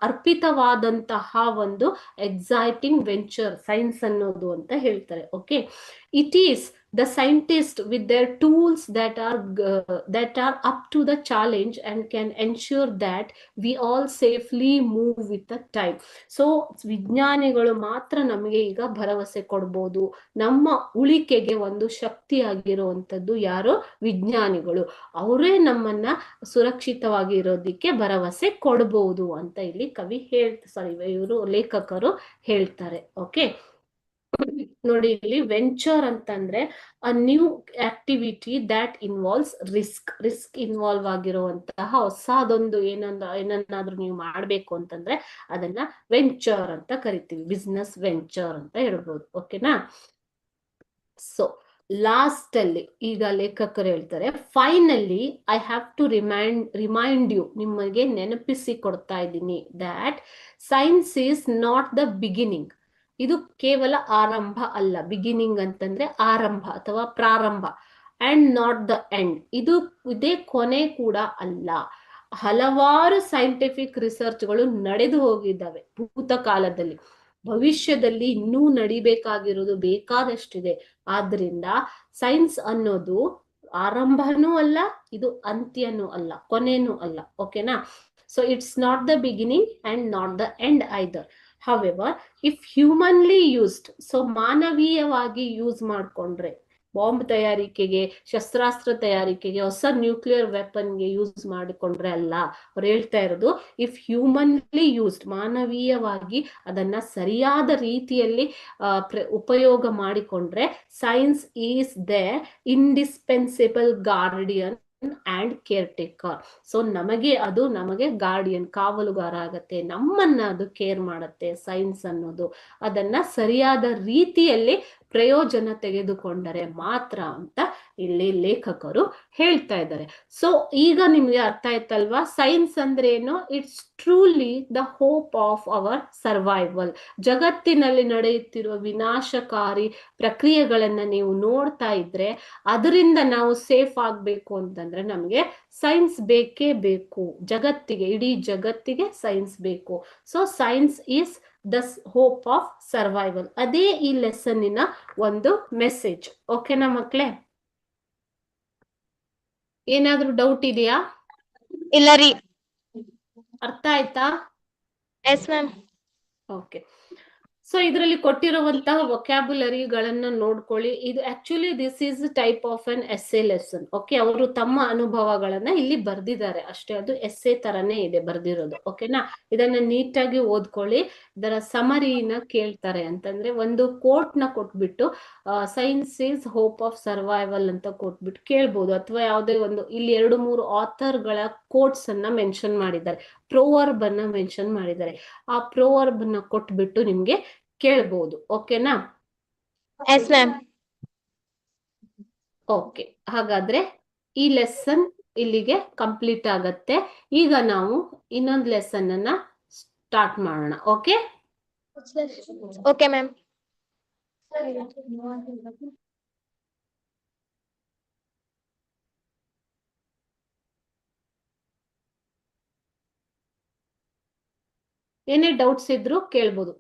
ಅರ್ಪಿತವಾದಂತಹ ಒಂದು ಎಕ್ಸೈಟಿಂಗ್ ವೆಂಚರ್ ಸೈನ್ಸ್ ಅನ್ನೋದು ಅಂತ ಹೇಳ್ತಾರೆ. Okay, it is the scientists with their tools that are up to the challenge and can ensure that we all safely move with the time. So ವಿಜ್ಞಾನಿಗಳು ಮಾತ್ರ ನಮಗೆ ಈಗ ಭರವಸೆ ಕೊಡ್ಬೋದು. ನಮ್ಮ ಉಳಿಕೆಗೆ ಒಂದು ಶಕ್ತಿಯಾಗಿರುವಂಥದ್ದು ಯಾರು? ವಿಜ್ಞಾನಿಗಳು. ಅವರೇ ನಮ್ಮನ್ನ ಸುರಕ್ಷಿತವಾಗಿ ಇರೋದಿಕ್ಕೆ ಭರವಸೆ ಕೊಡ್ಬೋದು ಅಂತ ಇಲ್ಲಿ ಇವರು ಲೇಖಕರು ಹೇಳ್ತಾರೆ. ಓಕೆ, ನೋಡಿ ಇಲ್ಲಿ ವೆಂಚರ್ ಅಂತಂದ್ರೆ a new activity that involves risk involve ಆಗಿರುವಂತಹ ಹೊಸದೊಂದು ಏನನ್ನಾದ್ರೂ ನೀವು ಮಾಡ್ಬೇಕು ಅಂತಂದ್ರೆ ಅದನ್ನ ವೆಂಚರ್ ಅಂತ ಕರಿತೀವಿ, ಬಿಸ್ನೆಸ್ ವೆಂಚರ್ ಅಂತ ಹೇಳ್ಬೋದು. ಓಕೆನಾ? ಸೊ ಲಾಸ್ಟ್ ಅಲ್ಲಿ ಈಗ ಲೇಖಕರು ಹೇಳ್ತಾರೆ, finally I have to remind you, ನಿಮಗೆ ನೆನಪಿಸಿ ಕೊಡ್ತಾ ಇದ್ದೀನಿ, that science is not the beginning. ಇದು ಕೇವಲ ಆರಂಭ ಅಲ್ಲ. ಬಿಗಿನಿಂಗ್ ಅಂತಂದ್ರೆ ಆರಂಭ ಅಥವಾ ಪ್ರಾರಂಭ. ಅಂಡ್ ನಾಟ್ ದ ಎಂಡ್, ಇದೇ ಕೊನೆ ಕೂಡ ಅಲ್ಲ. ಹಲವಾರು ಸೈಂಟಿಫಿಕ್ ರಿಸರ್ಚ್ಗಳು ನಡೆದು ಹೋಗಿದ್ದಾವೆ ಭೂತಕಾಲದಲ್ಲಿ. ಭವಿಷ್ಯದಲ್ಲಿ ಇನ್ನೂ ನಡಿಬೇಕಾಗಿರೋದು ಬೇಕಾದಷ್ಟಿದೆ. ಆದ್ರಿಂದ ಸೈನ್ಸ್ ಅನ್ನೋದು ಆರಂಭನೂ ಅಲ್ಲ, ಇದು ಅಂತ್ಯನೂ ಅಲ್ಲ, ಕೊನೆನೂ ಅಲ್ಲ. ಓಕೆನಾ? So it's not the beginning and not the end either. However, if humanly used, so ಮಾನವೀಯವಾಗಿ ಯೂಸ್ ಮಾಡ್ಕೊಂಡ್ರೆ, ಬಾಂಬ್ ತಯಾರಿಕೆಗೆ, ಶಸ್ತ್ರಾಸ್ತ್ರ ತಯಾರಿಕೆಗೆ, ಹೊಸ ನ್ಯೂಕ್ಲಿಯರ್ ವೆಪನ್ಗೆ ಯೂಸ್ ಮಾಡಿಕೊಂಡ್ರೆ ಅಲ್ಲ. ಅವ್ರು ಹೇಳ್ತಾ ಇರೋದು, ಇಫ್ ಹ್ಯೂಮನ್ಲಿ ಯೂಸ್ಡ್, ಮಾನವೀಯವಾಗಿ ಅದನ್ನ ಸರಿಯಾದ ರೀತಿಯಲ್ಲಿ ಉಪಯೋಗ ಮಾಡಿಕೊಂಡ್ರೆ, science is the indispensable guardian and care taker. So ನಮಗೆ ಗಾರ್ಡಿಯನ್, ಕಾವಲುಗಾರ ಆಗತ್ತೆ, ನಮ್ಮನ್ನ ಅದು ಕೇರ್ ಮಾಡತ್ತೆ. ಸೈನ್ಸ್ ಅನ್ನೋದು ಅದನ್ನ ಸರಿಯಾದ ರೀತಿಯಲ್ಲಿ ಪ್ರಯೋಜನ ತೆಗೆದುಕೊಂಡರೆ ಮಾತ್ರ ಅಂತ ಇಲ್ಲಿ ಲೇಖಕರು ಹೇಳ್ತಾ ಇದ್ದಾರೆ. ಸೊ ಈಗ ನಿಮ್ಗೆ ಅರ್ಥ ಆಯ್ತಲ್ವಾ ಸೈನ್ಸ್ ಅಂದ್ರೆ ಏನು? It's truly the hope of our survival. ಜಗತ್ತಿನಲ್ಲಿ ನಡೆಯುತ್ತಿರುವ ವಿನಾಶಕಾರಿ ಪ್ರಕ್ರಿಯೆಗಳನ್ನ ನೀವು ನೋಡ್ತಾ ಇದ್ರೆ, ಅದರಿಂದ ನಾವು ಸೇಫ್ ಆಗ್ಬೇಕು ಅಂತಂದ್ರೆ ನಮ್ಗೆ ಸೈನ್ಸ್ ಬೇಕೇ ಬೇಕು. ಇಡೀ ಜಗತ್ತಿಗೆ ಸೈನ್ಸ್ ಬೇಕು. So science is the hope of survival. ಅದೇ ಈ ಲೆಸನ್ನಿನ ಒಂದು ಮೆಸೇಜ್. ಓಕೆನಾ ಮಕ್ಳೇ? ಏನಾದ್ರೂ ಡೌಟ್ ಇದೆಯಾ? ಇಲ್ಲ ರೀ. ಅರ್ಥ ಆಯ್ತಾ? S ma'am. ಓಕೆ. ಸೊ ಇದರಲ್ಲಿ ಕೊಟ್ಟಿರುವಂತಹ ವೊಕ್ಯಾಬ್ಯುಲರಿಗಳನ್ನ ನೋಡ್ಕೊಳ್ಳಿ. ಇದು actually this is type of an essay lesson. Okay, ಅವರು ತಮ್ಮ ಅನುಭವಗಳನ್ನ ಇಲ್ಲಿ ಬರ್ದಿದ್ದಾರೆ ಅಷ್ಟೇ. ಅದು ಎಸ್ಸೆ ತರನೇ ಇದೆ ಬರ್ದಿರೋದು. ಓಕೆನಾ? ಇದನ್ನ ನೀಟಾಗಿ ಓದ್ಕೊಳ್ಳಿ. ಇದರ ಸಮರಿನ ಕೇಳ್ತಾರೆ ಅಂತಂದ್ರೆ, ಒಂದು ಕೋಟ್ ನ ಕೊಟ್ಬಿಟ್ಟು science is hope of survival ಅಂತ ಕೊಟ್ಬಿಟ್ಟು ಕೇಳ್ಬೋದು. ಅಥವಾ ಯಾವುದೇ ಒಂದು, ಇಲ್ಲಿ 2-3 ಆಥರ್ಗಳ ಕೋಟ್ಸ್ ಅನ್ನ ಮೆನ್ಷನ್ ಮಾಡಿದ್ದಾರೆ, ಪ್ರೋವರ್ಬ್ ಅನ್ನ ಮೆನ್ಷನ್ ಮಾಡಿದ್ದಾರೆ. ಆ ಪ್ರೋವರ್ಬ್ ನ ಕೊಟ್ಬಿಟ್ಟು ನಿಮ್ಗೆ ಕೇಳ್ಬೋದು. ಓಕೆನಾ? S ma'am. ಓಕೆ, ಹಾಗಾದ್ರೆ ಈ ಲೆಸನ್ ಇಲ್ಲಿಗೆ ಕಂಪ್ಲೀಟ್ ಆಗತ್ತೆ. ಈಗ ನಾವು ಇನ್ನೊಂದು ಲೆಸನ್ ಅನ್ನ ಸ್ಟಾರ್ಟ್ ಮಾಡೋಣ. Okay, okay ma'am. ಏನೇ ಡೌಟ್ಸ್ ಇದ್ರು ಕೇಳ್ಬೋದು.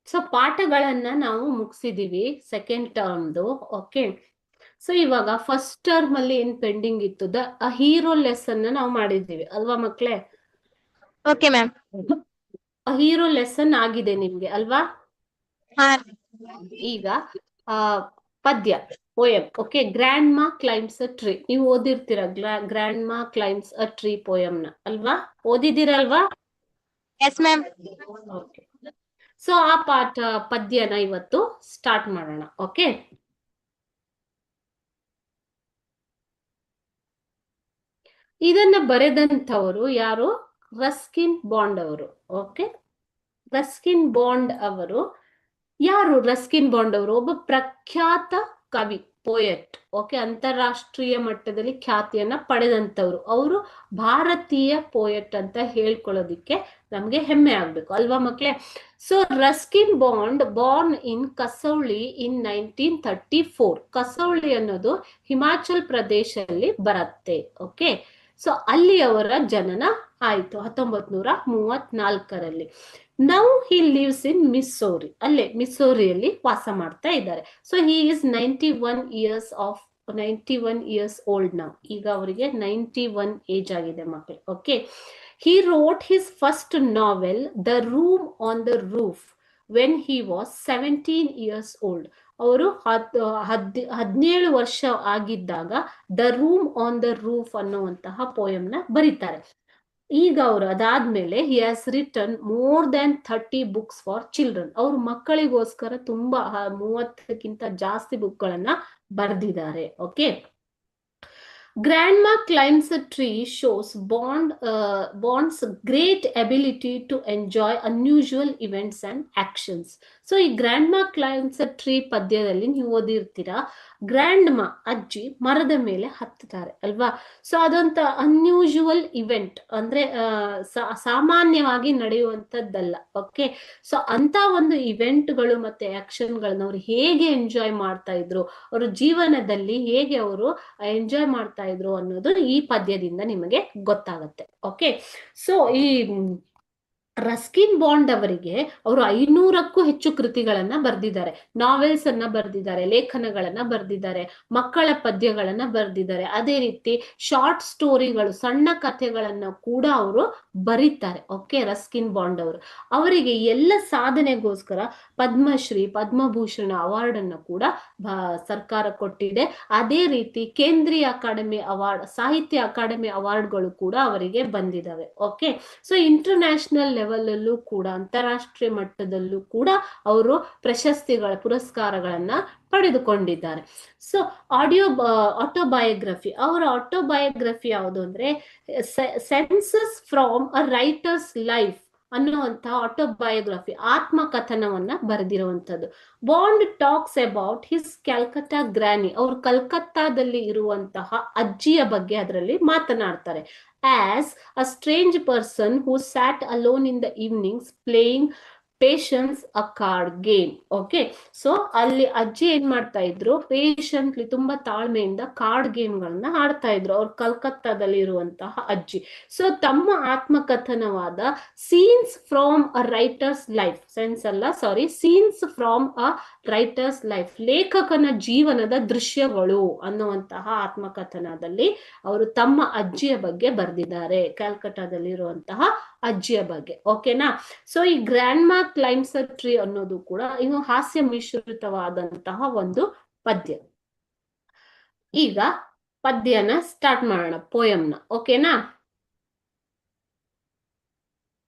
ಸೊ ಪಾಠಗಳನ್ನ ನಾವು ಮುಗಿಸಿದೀವಿ ಸೆಕೆಂಡ್ ಟರ್ಮ್ದು. ಓಕೆ, ಸೊ ಇವಾಗ ಫಸ್ಟ್ ಟರ್ಮ್ ಅಲ್ಲಿ ಏನ್ ಪೆಂಡಿಂಗ್ ಇತ್ತು, ದ ಹೀರೋ ಲೆಸನ್ ನಾವು ಮಾಡಿದ್ದೀವಿ ಅಲ್ವಾ ಮಕ್ಳೇ? Okay ma'am. ಹೀರೋ ಲೆಸನ್ ಆಗಿದೆ ನಿಮ್ಗೆ ಅಲ್ವಾ? ಹಾ. ಈಗ ಪದ್ಯ, poem. Okay, grandma climbs a tree. ನೀವು ಓದಿರ್ತೀರ grandma climbs a tree poem ನ ಅಲ್ವಾ? ಓದಿದ್ದೀರಲ್ವಾ? Yes ma'am. ಓಕೆ, ಸೊ ಆ ಪದ್ಯನ ಇವತ್ತು ಸ್ಟಾರ್ಟ್ ಮಾಡೋಣ. ಓಕೆ, ಇದನ್ನ ಬರೆದಂಥವರು ಯಾರು? ರಸ್ಕಿನ್ ಬಾಂಡ್ ಅವರು. ಓಕೆ, ರಸ್ಕಿನ್ ಬಾಂಡ್ ಅವರು ಯಾರು? ರಸ್ಕಿನ್ ಬಾಂಡ್ ಅವರು ಒಬ್ಬ ಪ್ರಖ್ಯಾತ ಕವಿ, ಪೋಯೆಟ್. ಓಕೆ, ಅಂತಾರಾಷ್ಟ್ರೀಯ ಮಟ್ಟದಲ್ಲಿ ಖ್ಯಾತಿಯನ್ನ ಪಡೆದಂತವ್ರು. ಅವರು ಭಾರತೀಯ ಪೋಯೆಟ್ ಅಂತ ಹೇಳ್ಕೊಳ್ಳೋದಿಕ್ಕೆ ನಮ್ಗೆ ಹೆಮ್ಮೆ ಆಗ್ಬೇಕು ಅಲ್ವಾ ಮಕ್ಳೇ? So Ruskin Bond born in Kasauli in 1934. Kasauli ಅನ್ನೋದು ಹಿಮಾಚಲ್ ಪ್ರದೇಶದಲ್ಲಿ ಬರುತ್ತೆ. ಓಕೆ, ಸೊ ಅಲ್ಲಿ ಅವರ ಜನನ ಆಯ್ತು 1934ರಲ್ಲಿ. Now he lives in ಮಿಸ್ಸೋರಿ. ಅಲ್ಲೇ ಮಿಸ್ಸೋರಿಯಲ್ಲಿ ವಾಸ ಮಾಡ್ತಾ ಇದ್ದಾರೆ. So he is 91 years old now. ಈಗ ಅವರಿಗೆ 91 ಏಜ್ ಆಗಿದೆ ಮಕ್ಕಳು. Okay, he wrote his first novel, The Room on the Roof, when he was 17 years old. ಅವರು 17 ವರ್ಷ ಆಗಿದ್ದಾಗ the room on the roof ಅನ್ನುವಂತಹ ಪೋಯಂನ ಬರೀತಾರೆ. ಈಗ ಅವರು ಅದಾದ್ಮೇಲೆ he has written more than 30 books for children. ಅವರು ಮಕ್ಕಳಿಗೋಸ್ಕರ ತುಂಬಾ 30ಕ್ಕಿಂತ ಜಾಸ್ತಿ ಬುಕ್ಗಳನ್ನ ಬರೆದಿದ್ದಾರೆ. Okay, Grandma Climbs a Tree shows Bond's great ability to enjoy unusual events and actions. So ಈ ಗ್ರ್ಯಾಂಡ್ ಮಾ ಕ್ಲೈಮ್ಸ್ ಅ ಟ್ರೀ ಪದ್ಯದಲ್ಲಿ ನೀವು ಓದಿರ್ತೀರಾ, ಗ್ರ್ಯಾಂಡ್ ಮಾ ಅಜ್ಜಿ ಮರದ ಮೇಲೆ ಹತ್ತುತ್ತಾರೆ ಅಲ್ವಾ? ಸೊ ಅದಂತ ಅನ್ಯೂಶುವಲ್ ಇವೆಂಟ್, ಅಂದ್ರೆ ಸಾಮಾನ್ಯವಾಗಿ ನಡೆಯುವಂಥದ್ದಲ್ಲ. ಓಕೆ, ಸೊ ಅಂತ ಒಂದು ಇವೆಂಟ್ಗಳು ಮತ್ತೆ ಆಕ್ಷನ್ಗಳನ್ನ ಅವ್ರು ಹೇಗೆ ಎಂಜಾಯ್ ಮಾಡ್ತಾ ಇದ್ರು, ಅವ್ರ ಜೀವನದಲ್ಲಿ ಹೇಗೆ ಅವರು ಎಂಜಾಯ್ ಮಾಡ್ತಾ ಇದ್ರು ಅನ್ನೋದು ಈ ಪದ್ಯದಿಂದ ನಿಮಗೆ ಗೊತ್ತಾಗತ್ತೆ. ಓಕೆ, ಸೊ ಈ ರಸ್ಕಿನ್ ಬಾಂಡ್ ಅವರಿಗೆ ಅವರು 500ಕ್ಕೂ ಹೆಚ್ಚು ಕೃತಿಗಳನ್ನ ಬರೆದಿದ್ದಾರೆ, ನಾವೆಲ್ಸ್ ಅನ್ನ ಬರೆದಿದ್ದಾರೆ, ಲೇಖನಗಳನ್ನ ಬರೆದಿದ್ದಾರೆ, ಮಕ್ಕಳ ಪದ್ಯಗಳನ್ನ ಬರೆದಿದ್ದಾರೆ, ಅದೇ ರೀತಿ ಶಾರ್ಟ್ ಸ್ಟೋರಿಗಳು, ಸಣ್ಣ ಕಥೆಗಳನ್ನ ಕೂಡ ಅವರು ಬರೀತಾರೆ. ಓಕೆ, ರಸ್ಕಿನ್ ಬಾಂಡ್ ಅವರು ಅವರಿಗೆ ಎಲ್ಲ ಸಾಧನೆಗೋಸ್ಕರ ಪದ್ಮಶ್ರೀ, ಪದ್ಮಭೂಷಣ ಅವಾರ್ಡ್ ಅನ್ನು ಕೂಡ ಸರ್ಕಾರ ಕೊಟ್ಟಿದೆ. ಅದೇ ರೀತಿ ಕೇಂದ್ರೀಯ ಅಕಾಡೆಮಿ ಅವಾರ್ಡ್, ಸಾಹಿತ್ಯ ಅಕಾಡೆಮಿ ಅವಾರ್ಡ್ಗಳು ಕೂಡ ಅವರಿಗೆ ಬಂದಿದ್ದಾವೆ. ಓಕೆ, ಸೊ ಇಂಟರ್ನ್ಯಾಷನಲ್ ಲೆವೆಲ್ ಅಲ್ಲೂ ಕೂಡ, ಅಂತಾರಾಷ್ಟ್ರೀಯ ಮಟ್ಟದಲ್ಲೂ ಕೂಡ ಅವರು ಪುರಸ್ಕಾರಗಳನ್ನ ಪಡೆದುಕೊಂಡಿದ್ದಾರೆ. ಸೊ ಆಟೋಬಯೋಗ್ರಫಿ, ಅವರ ಆಟೋಬಯೋಗ್ರಫಿ ಯಾವುದು ಅಂದ್ರೆ scenes from a writer's life ಅನ್ನುವಂತಹ ಆಟೋಬಯೋಗ್ರಫಿ, ಆತ್ಮಕಥನವನ್ನ ಬರೆದಿರುವಂತದ್ದು. Bond talks about his Calcutta granny, ಅವರು ಕಲ್ಕತ್ತಾದಲ್ಲಿ ಇರುವಂತಹ ಅಜ್ಜಿಯ ಬಗ್ಗೆ ಅದರಲ್ಲಿ ಮಾತನಾಡ್ತಾರೆ. As a strange person who sat alone in the evenings playing patience a card game. Okay, so ಅಲ್ಲಿ ಅಜ್ಜಿ ಏನ್ ಮಾಡ್ತಾ ಇದ್ರು, ಪೇಷಂಟ್ಲಿ ತುಂಬಾ ತಾಳ್ಮೆಯಿಂದ ಕಾರ್ಡ್ ಗೇಮ್ಗಳನ್ನ ಆಡ್ತಾ ಇದ್ರು, ಅವ್ರು ಕಲ್ಕತ್ತಾದಲ್ಲಿ ಇರುವಂತಹ ಅಜ್ಜಿ. ಸೊ ತಮ್ಮ ಆತ್ಮಕಥನವಾದ scenes from a writer's life, scenes from a writer's life, ಲೇಖಕನ ಜೀವನದ ದೃಶ್ಯಗಳು ಅನ್ನುವಂತಹ ಆತ್ಮಕಥನದಲ್ಲಿ ಅವರು ತಮ್ಮ ಅಜ್ಜಿಯ ಬಗ್ಗೆ ಬರೆದಿದ್ದಾರೆ, ಕ್ಯಾಲ್ಕಟಾದಲ್ಲಿ ಇರುವಂತಹ ಅಜ್ಜಿಯ ಬಗ್ಗೆ. ಓಕೆನಾ? ಸೊ ಈ ಗ್ರ್ಯಾಂಡ್ ಮಾ ಕ್ಲೈಮ್ಸ್ ಅ ಟ್ರೀ ಅನ್ನೋದು ಕೂಡ ಇನ್ನು ಹಾಸ್ಯ ಮಿಶ್ರಿತವಾದಂತಹ ಒಂದು ಪದ್ಯ. ಈಗ ಪದ್ಯನ ಸ್ಟಾರ್ಟ್ ಮಾಡೋಣ, ಪೋಯಂನ. ಓಕೆನಾ?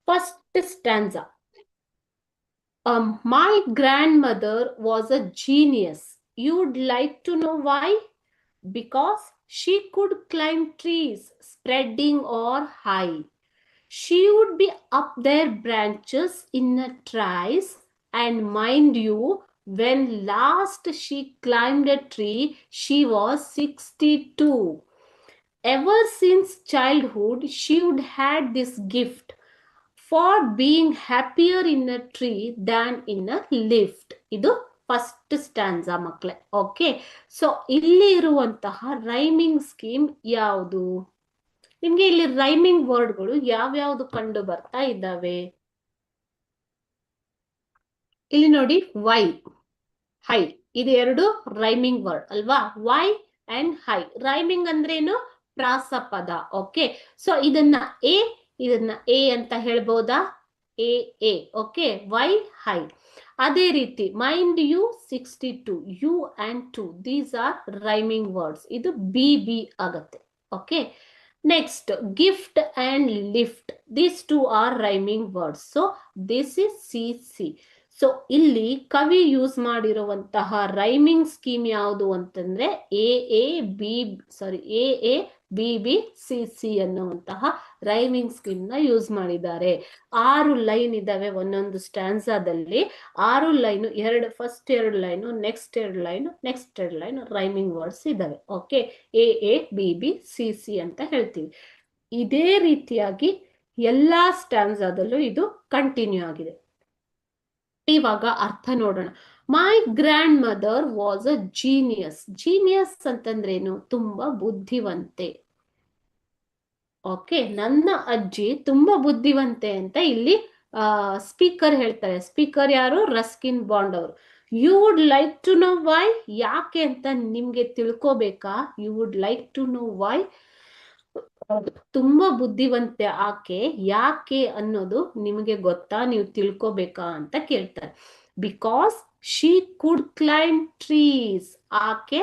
First ಸ್ಟ್ಯಾನ್ಸಾ. My grandmother was a genius. You'd like to know why? Because she could climb trees, spreading or high. She would be up their branches in a trice, And mind you, when last she climbed a tree, she was 62. Ever since childhood, she would had this gift for being happier in a tree than in a lift. ಇದು first ಸ್ಟ್ಯಾನ್ಸಾ ಮಕ್ಕಳೇ. Okay, so ಇಲ್ಲಿ ಇರುವಂತಹ rhyming scheme ಯಾವುದು? ನಿಮ್ಗೆ ಇಲ್ಲಿ rhyming ವರ್ಡ್ಗಳು ಯಾವ್ಯಾವ್ದು ಕಂಡು ಬರ್ತಾ ಇದ್ದಾವೆ? ಇಲ್ಲಿ ನೋಡಿ, ವೈ, ಹೈ, ಇದು ಎರಡು ರೈಮಿಂಗ್ ವರ್ಡ್ ಅಲ್ವಾ? Why and high. ರೈಮಿಂಗ್ ಅಂದ್ರೇನು? ಪ್ರಾಸಪದ. ಓಕೆ, ಸೊ ಇದನ್ನ ಎ ಅಂತ ಹೇಳ್ಬೋದಾ? ಎ. Okay, why, high. ಅದೇ ರೀತಿ mind you 62, you and two, these are rhyming words. ಇದು ಬಿ ಆಗತ್ತೆ. Okay, next gift and lift, these two are rhyming words. So this is C. So ಇಲ್ಲಿ ಕವಿ use ಮಾಡಿರುವಂತಹ rhyming scheme ಯಾವುದು ಅಂತಂದ್ರೆ A B C ಅನ್ನುವಂತಹ rhyming scheme ನ use ಮಾಡಿದ್ದಾರೆ. 6 ಲೈನ್ ಇದಾವೆ ಒಂದೊಂದು ಸ್ಟ್ಯಾನ್ಸಾದಲ್ಲಿ. 6 line, first 2 line, next 2 line, next 2 line rhyming words ಇದಾವೆ. ಓಕೆ, ಎ ಬಿ ಸಿ ಅಂತ ಹೇಳ್ತೀವಿ. ಇದೇ ರೀತಿಯಾಗಿ ಎಲ್ಲಾ ಸ್ಟ್ಯಾನ್ಸಾದಲ್ಲೂ ಇದು ಕಂಟಿನ್ಯೂ ಆಗಿದೆ. ಇವಾಗ ಅರ್ಥ ನೋಡೋಣ. My grandmother was a genius. Genius ಅಂತಂದ್ರೇನು? ತುಂಬಾ ಬುದ್ಧಿವಂತೆ. ಓಕೆ, ನನ್ನ ಅಜ್ಜಿ ತುಂಬಾ ಬುದ್ಧಿವಂತೆ ಅಂತ ಇಲ್ಲಿ ಸ್ಪೀಕರ್ ಹೇಳ್ತಾರೆ. ಸ್ಪೀಕರ್ ಯಾರು? ರಸ್ಕಿನ್ ಬಾಂಡ್ ಅವರು. You would like to know why? ಯಾಕೆ ಅಂತ ನಿಮ್ಗೆ ತಿಳ್ಕೋಬೇಕಾ? You would like to know why? ತುಂಬಾ ಬುದ್ಧಿವಂತೆ ಆಕೆ, ಯಾಕೆ ಅನ್ನೋದು ನಿಮಗೆ ಗೊತ್ತಾ? ನೀವು ತಿಳ್ಕೋಬೇಕಾ ಅಂತ ಕೇಳ್ತಾರೆ. Because she could climb trees. ಆಕೆ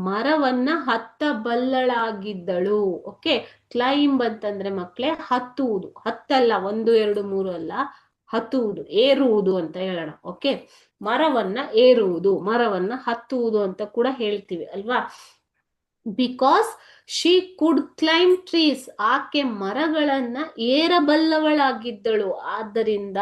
ಮರವನ್ನ ಹತ್ತಬಲ್ಲಳಾಗಿದ್ದಳು. ಓಕೆ, ಕ್ಲೈಂಬ್ ಅಂತಂದ್ರೆ ಮಕ್ಕಳೇ ಹತ್ತುವುದು. ಹತ್ತಲ್ಲ, 1 2 3 ಅಲ್ಲ, ಹತ್ತುವುದು, ಏರುವುದು ಅಂತ ಹೇಳೋಣ. ಓಕೆ, ಮರವನ್ನ ಏರುವುದು, ಮರವನ್ನ ಹತ್ತುವುದು ಅಂತ ಕೂಡ ಹೇಳ್ತೀವಿ ಅಲ್ವಾ? Because she could climb trees. ಆಕೆ ಮರಗಳನ್ನ ಏರಬಲ್ಲವಳಾಗಿದ್ದಳು, ಆದ್ದರಿಂದ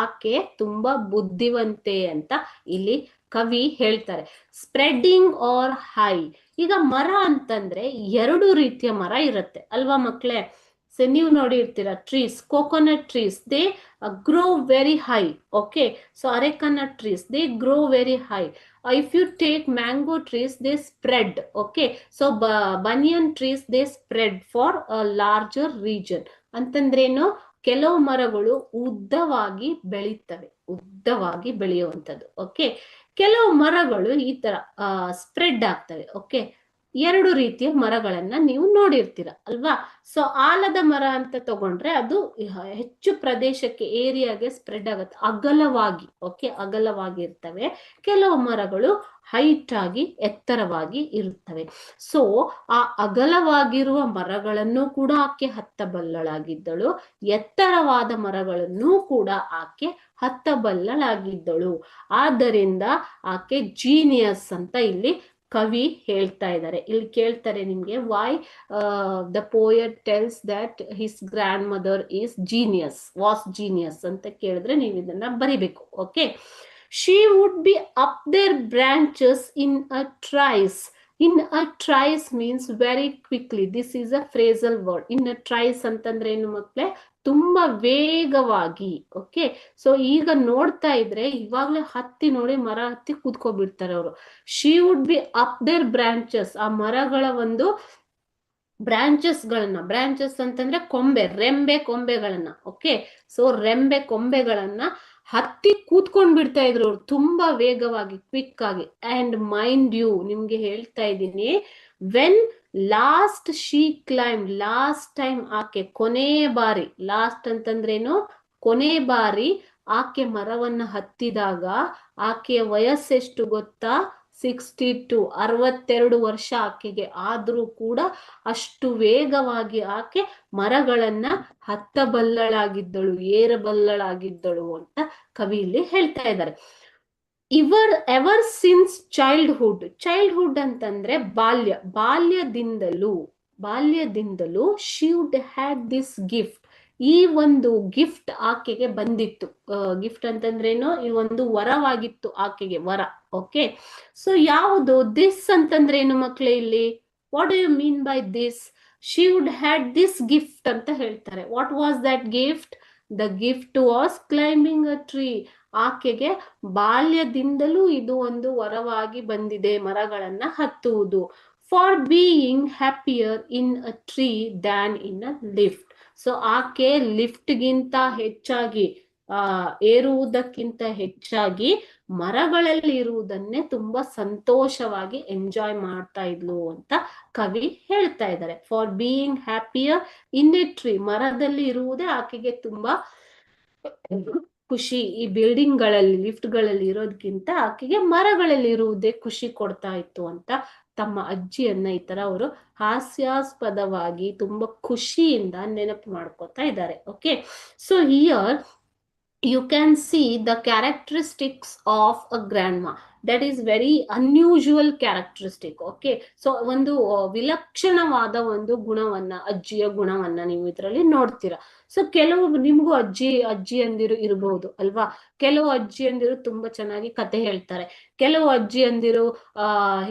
ಆಕೆ ತುಂಬಾ ಬುದ್ಧಿವಂತೆ ಅಂತ ಇಲ್ಲಿ ಕವಿ ಹೇಳ್ತಾರೆ. Spreading are high. ಈಗ ಮರ ಅಂತಂದ್ರೆ 2 ರೀತಿಯ ಮರ ಇರುತ್ತೆ ಅಲ್ವಾ ಮಕ್ಕಳೇ? ಸೊ ನೀವು ನೋಡಿರ್ತೀರ, trees, coconut trees, they grow very high. Okay, so areca nut trees, they grow very high. If you take mango trees, they spread. Okay, so banyan trees, they spread for a larger region. ಅಂತಂದ್ರೇನು? ಕೆಲವು ಮರಗಳು ಉದ್ದವಾಗಿ ಬೆಳೀತವೆ, ಉದ್ದವಾಗಿ ಬೆಳೆಯುವಂಥದ್ದು. Okay, ಕೆಲವು ಮರಗಳು ಈ ತರ spread ಆಗ್ತವೆ. ಓಕೆ, 2 ರೀತಿಯ ಮರಗಳನ್ನ ನೀವು ನೋಡಿರ್ತೀರ ಅಲ್ವಾ? ಸೊ ಆಲದ ಮರ ಅಂತ ತಗೊಂಡ್ರೆ ಅದು ಹೆಚ್ಚು ಪ್ರದೇಶಕ್ಕೆ, ಏರಿಯಾಗೆ ಸ್ಪ್ರೆಡ್ ಆಗುತ್ತೆ, ಅಗಲವಾಗಿ. ಓಕೆ, ಅಗಲವಾಗಿ ಇರ್ತವೆ. ಕೆಲವು ಮರಗಳು ಹೈಟ್ ಆಗಿ, ಎತ್ತರವಾಗಿ ಇರುತ್ತವೆ. ಸೊ ಆ ಅಗಲವಾಗಿರುವ ಮರಗಳನ್ನು ಕೂಡ ಆಕೆ ಹತ್ತಬಲ್ಲಳಾಗಿದ್ದಳು, ಎತ್ತರವಾದ ಮರಗಳನ್ನು ಕೂಡ ಆಕೆ ಹತ್ತಬಲ್ಲಳಾಗಿದ್ದಳು. ಆದ್ದರಿಂದ ಆಕೆ ಜೀನಿಯಸ್ ಅಂತ ಇಲ್ಲಿ ಕವಿ ಹೇಳ್ತಾ ಇದ್ದಾರೆ. ಇಲ್ಲಿ ಕೇಳ್ತಾರೆ ನಿಮ್ಗೆ, why the poet tells that his grandmother is genius, was genius ಅಂತ ಕೇಳಿದ್ರೆ ನೀವು ಇದನ್ನ ಬರಿಬೇಕು. Okay, she would be up there branches in a trice. In a trice means very quickly. This is a phrasal word. In a trice ಅಂತಂದ್ರೆ ಏನು ಮಕ್ಕಳೇ? ತುಂಬಾ ವೇಗವಾಗಿ. ಓಕೆ, ಸೊ ಈಗ ನೋಡ್ತಾ ಇದ್ರೆ ಇವಾಗ್ಲೇ ಹತ್ತಿ ನೋಡಿ, ಮರ ಹತ್ತಿ ಕೂತ್ಕೊಬಿಡ್ತಾರೆ ಅವರು. She would be up there branches. ಆ ಮರಗಳ ಒಂದು ಬ್ರಾಂಚಸ್ಗಳನ್ನ, ಬ್ರಾಂಚಸ್ ಅಂತಂದ್ರೆ ಕೊಂಬೆ, ರೆಂಬೆ ಕೊಂಬೆಗಳನ್ನ. ಓಕೆ, ಸೊ ರೆಂಬೆ ಕೊಂಬೆಗಳನ್ನ ಹತ್ತಿ ಕೂತ್ಕೊಂಡ್ ಬಿಡ್ತಾ ಇದ್ರು ಅವ್ರು ತುಂಬಾ ವೇಗವಾಗಿ, ಕ್ವಿಕ್ ಆಗಿ. ಅಂಡ್ ಮೈಂಡ್ ಯು, ನಿಮ್ಗೆ ಹೇಳ್ತಾ ಇದ್ದೀನಿ, when last she climb, last time ಆಕೆ, ಕೊನೆ ಬಾರಿ, ಲಾಸ್ಟ್ ಅಂತಂದ್ರೇನು? ಕೊನೆ ಬಾರಿ ಆಕೆ ಮರವನ್ನ ಹತ್ತಿದಾಗ ಆಕೆಯ ವಯಸ್ಸೆಷ್ಟು ಗೊತ್ತಾ? 62, 62 ವರ್ಷ ಆಕೆಗೆ. ಆದ್ರೂ ಕೂಡ ಅಷ್ಟು ವೇಗವಾಗಿ ಆಕೆ ಮರಗಳನ್ನ ಹತ್ತಬಲ್ಲಳಾಗಿದ್ದಳು, ಏರಬಲ್ಲಳಾಗಿದ್ದಳು ಅಂತ ಕವಿ ಇಲ್ಲಿ ಹೇಳ್ತಾ ಇದ್ದಾರೆ. Ever since childhood. ಚೈಲ್ಡ್ಹುಡ್ ಅಂತಂದ್ರೆ ಬಾಲ್ಯ, ಬಾಲ್ಯದಿಂದಲೂ she would had this gift. ಈ ಒಂದು ಗಿಫ್ಟ್ ಆಕೆಗೆ ಬಂದಿತ್ತು. ಗಿಫ್ಟ್ ಅಂತಂದ್ರೇನು, ಈ ಒಂದು ವರವಾಗಿತ್ತು ಆಕೆಗೆ, ವರ. ಓಕೆ, ಸೊ ಯಾವುದು ದಿಸ್ ಅಂತಂದ್ರೇನು ಮಕ್ಳೇ ಇಲ್ಲಿ? What do you mean by this? She would had this gift ಅಂತ ಹೇಳ್ತಾರೆ. What was that gift? The gift was climbing a tree. ಆಕೆಗೆ ಬಾಲ್ಯದಿಂದಲೂ ಇದು ಒಂದು ವರವಾಗಿ ಬಂದಿದೆ, ಮರಗಳನ್ನ ಹತ್ತುವುದು. For being happier in a tree than in a lift. So ಆಕೆ ಲಿಫ್ಟ್ಗಿಂತ ಹೆಚ್ಚಾಗಿ, ಏರುವುದಕ್ಕಿಂತ ಹೆಚ್ಚಾಗಿ ಮರಗಳಲ್ಲಿ ಇರುವುದನ್ನೇ ತುಂಬಾ ಸಂತೋಷವಾಗಿ ಎಂಜಾಯ್ ಮಾಡ್ತಾ ಇದ್ಲು ಅಂತ ಕವಿ ಹೇಳ್ತಾ ಇದ್ದಾರೆ. For being happier in a tree, ಮರದಲ್ಲಿ ಇರುವುದೇ ಆಕೆಗೆ ತುಂಬಾ ಖುಷಿ. ಈ ಬಿಲ್ಡಿಂಗ್ ಗಳಲ್ಲಿ, ಲಿಫ್ಟ್ ಗಳಲ್ಲಿ ಇರೋದಕ್ಕಿಂತ ಆಕೆಗೆ ಮರಗಳಲ್ಲಿ ಇರುವುದೇ ಖುಷಿ ಕೊಡ್ತಾ ಇತ್ತು ಅಂತ ತಮ್ಮ ಅಜ್ಜಿಯನ್ನ ಈ ತರ ಅವರು ಹಾಸ್ಯಾಸ್ಪದವಾಗಿ ತುಂಬಾ ಖುಷಿಯಿಂದ ನೆನಪು ಮಾಡ್ಕೊತಾ ಇದ್ದಾರೆ. Okay, so here you can see the characteristics of a grandma. That is very unusual characteristic. Okay, so ಒಂದು ವಿಲಕ್ಷಣವಾದ ಒಂದು ಗುಣವನ್ನ, ಅಜ್ಜಿಯ ಗುಣವನ್ನ ನೀವು ಇದರಲ್ಲಿ ನೋಡ್ತೀರಾ. ಸೊ ಕೆಲವು ನಿಮಗೂ ಅಜ್ಜಿ ಅಂದಿರು ಇರಬಹುದು ಅಲ್ವಾ? ಕೆಲವು ಅಜ್ಜಿ ಅಂದಿರು ತುಂಬಾ ಚೆನ್ನಾಗಿ ಕತೆ ಹೇಳ್ತಾರೆ. ಕೆಲವು ಅಜ್ಜಿ ಅಂದಿರು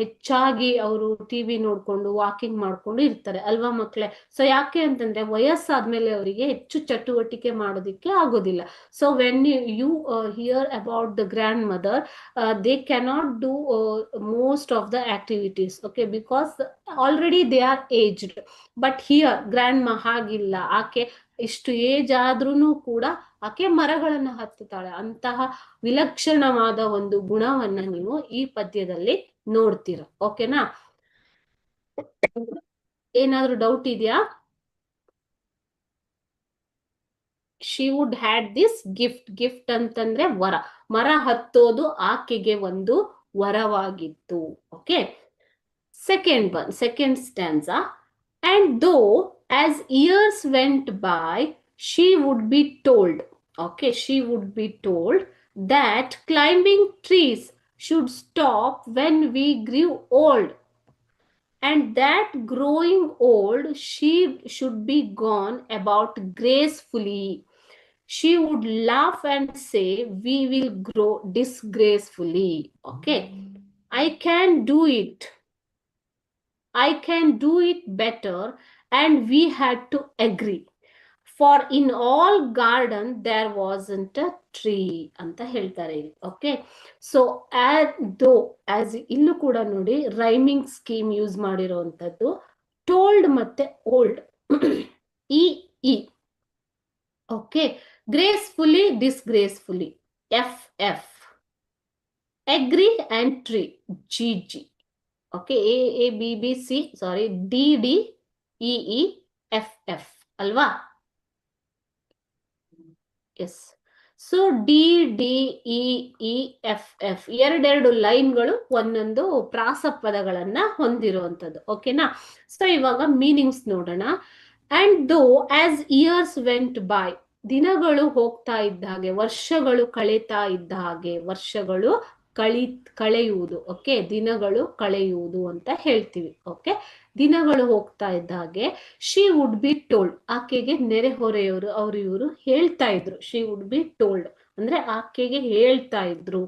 ಹೆಚ್ಚಾಗಿ ಅವರು ಟಿವಿ ನೋಡ್ಕೊಂಡು ವಾಕಿಂಗ್ ಮಾಡ್ಕೊಂಡು ಇರ್ತಾರೆ ಅಲ್ವಾ ಮಕ್ಳೇ? ಸೊ ಯಾಕೆ ಅಂತಂದ್ರೆ ವಯಸ್ಸಾದ್ಮೇಲೆ ಅವರಿಗೆ ಹೆಚ್ಚು ಚಟುವಟಿಕೆ ಮಾಡೋದಿಕ್ಕೆ ಆಗೋದಿಲ್ಲ. So when you hear about the grandmother, they cannot do most of the activities, okay, because already they are aged. But here grandma ಹಾಗಿಲ್ಲ, ಆಕೆ ಇಷ್ಟು ಏಜ್ ಆದ್ರೂ ಕೂಡ ಆಕೆ ಮರಗಳನ್ನ ಹತ್ತುತ್ತಾಳೆ. ಅಂತಹ ವಿಲಕ್ಷಣವಾದ ಒಂದು ಗುಣವನ್ನ ನೀವು ಈ ಪದ್ಯದಲ್ಲಿ ನೋಡ್ತೀರ. ಓಕೆನಾ? ಏನಾದ್ರೂ ಡೌಟ್ ಇದೆಯಾ? she would had this gift ಅಂತಂದ್ರೆ ವರ. ಮರ ಹತ್ತೋದು ಆಕೆಗೆ ಒಂದು ವರವಾಗಿತ್ತು. Okay, second stanza. And though as years went by, she would be told, okay, she would be told that climbing trees should stop when we grew old, and that growing old she should be gone about gracefully. She would laugh and say, we will grow disgracefully. Okay, I can do it better, and we had to agree, for in all garden there wasn't a tree ಅಂತ ಹೇಳ್ತಾರೆ ಇಲ್ಲಿ. Okay, so as ಇಲ್ಲೂ ಕೂಡ ನೋಡಿ rhyming scheme use ಮಾಡಿರೋಂಥದ್ದು. Told ಮತ್ತೆ old, E okay, gracefully, disgracefully, F, agree and tree, G. Okay, ABBC, sorry, DDEE FF ಅಲ್ವಾ? Yes. So DDEEFF ಎರಡೆರಡು ಲೈನ್ಗಳು ಒಂದೊಂದು ಪ್ರಾಸಪದಗಳನ್ನ ಹೊಂದಿರುವಂಥದ್ದು. ಓಕೆನಾ? ಸೊ ಇವಾಗ ಮೀನಿಂಗ್ಸ್ ನೋಡೋಣ. ಅಂಡ್ ದೋ ಆಸ್ ಇಯರ್ಸ್ ವೆಂಟ್ ಬೈ, ದಿನಗಳು ಹೋಗ್ತಾ ಇದ್ದ ಹಾಗೆ, ವರ್ಷಗಳು ಕಳೀತಾ ಇದ್ದ ಹಾಗೆ, ವರ್ಷಗಳು ಕಳೆಯುವುದು. ಓಕೆ, ದಿನಗಳು ಕಳೆಯುವುದು ಅಂತ ಹೇಳ್ತೀವಿ. ಓಕೆ, ದಿನಗಳು ಹೋಗ್ತಾ ಇದ್ದ ಹಾಗೆ ಶಿ ವುಡ್ ಬಿ ಟೋಲ್ಡ್, ಆಕೆಗೆ ನೆರೆಹೊರೆಯವರು ಅವರು ಇವರು ಹೇಳ್ತಾ ಇದ್ರು. ಶಿ ವುಡ್ ಬಿ ಟೋಲ್ಡ್ ಅಂದ್ರೆ ಆಕೆಗೆ ಹೇಳ್ತಾ ಇದ್ರು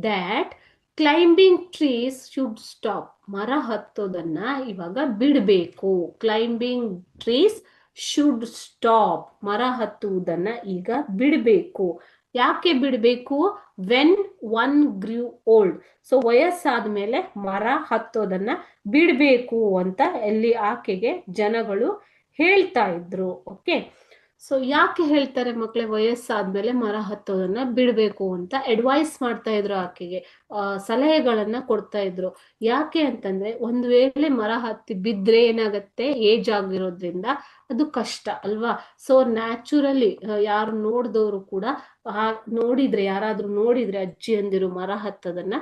that climbing trees should stop, ಮರ ಹತ್ತೋದನ್ನ ಇವಾಗ ಬಿಡಬೇಕು. ಕ್ಲೈಂಬಿಂಗ್ ಟ್ರೀಸ್ ಶುಡ್ ಸ್ಟಾಪ್, ಮರ ಹತ್ತುವುದನ್ನ ಈಗ ಬಿಡಬೇಕು. ಯಾಕೆ ಬಿಡಬೇಕು? ವೆನ್ ಒನ್ ಗ್ರೂ ಓಲ್ಡ್, ಸೊ ವಯಸ್ಸಾದ್ಮೇಲೆ ಮರ ಹತ್ತೋದನ್ನ ಬಿಡಬೇಕು ಅಂತ ಇಲ್ಲಿ ಆಕೆಗೆ ಜನಗಳು ಹೇಳ್ತಾ ಇದ್ರು. ಓಕೆ, ಸೊ ಯಾಕೆ ಹೇಳ್ತಾರೆ ಮಕ್ಕಳೇ ವಯಸ್ಸಾದ್ಮೇಲೆ ಮರ ಹತ್ತೋದನ್ನ ಬಿಡಬೇಕು ಅಂತ? ಅಡ್ವೈಸ್ ಮಾಡ್ತಾ ಇದ್ರು ಆಕೆಗೆ, ಸಲಹೆಗಳನ್ನ ಕೊಡ್ತಾ ಇದ್ರು. ಯಾಕೆ ಅಂತಂದ್ರೆ ಒಂದು ವೇಳೆ ಮರ ಹತ್ತಿ ಬಿದ್ರೆ ಏನಾಗತ್ತೆ, ಏಜ್ ಆಗಿರೋದ್ರಿಂದ ಅದು ಕಷ್ಟ ಅಲ್ವಾ? ಸೊ ನ್ಯಾಚುರಲಿ ಯಾರು ನೋಡಿದವರು ಕೂಡ ಯಾರಾದ್ರೂ ನೋಡಿದ್ರೆ ಅಜ್ಜಿ ಅಂದಿರು ಮರ ಹತ್ತದನ್ನ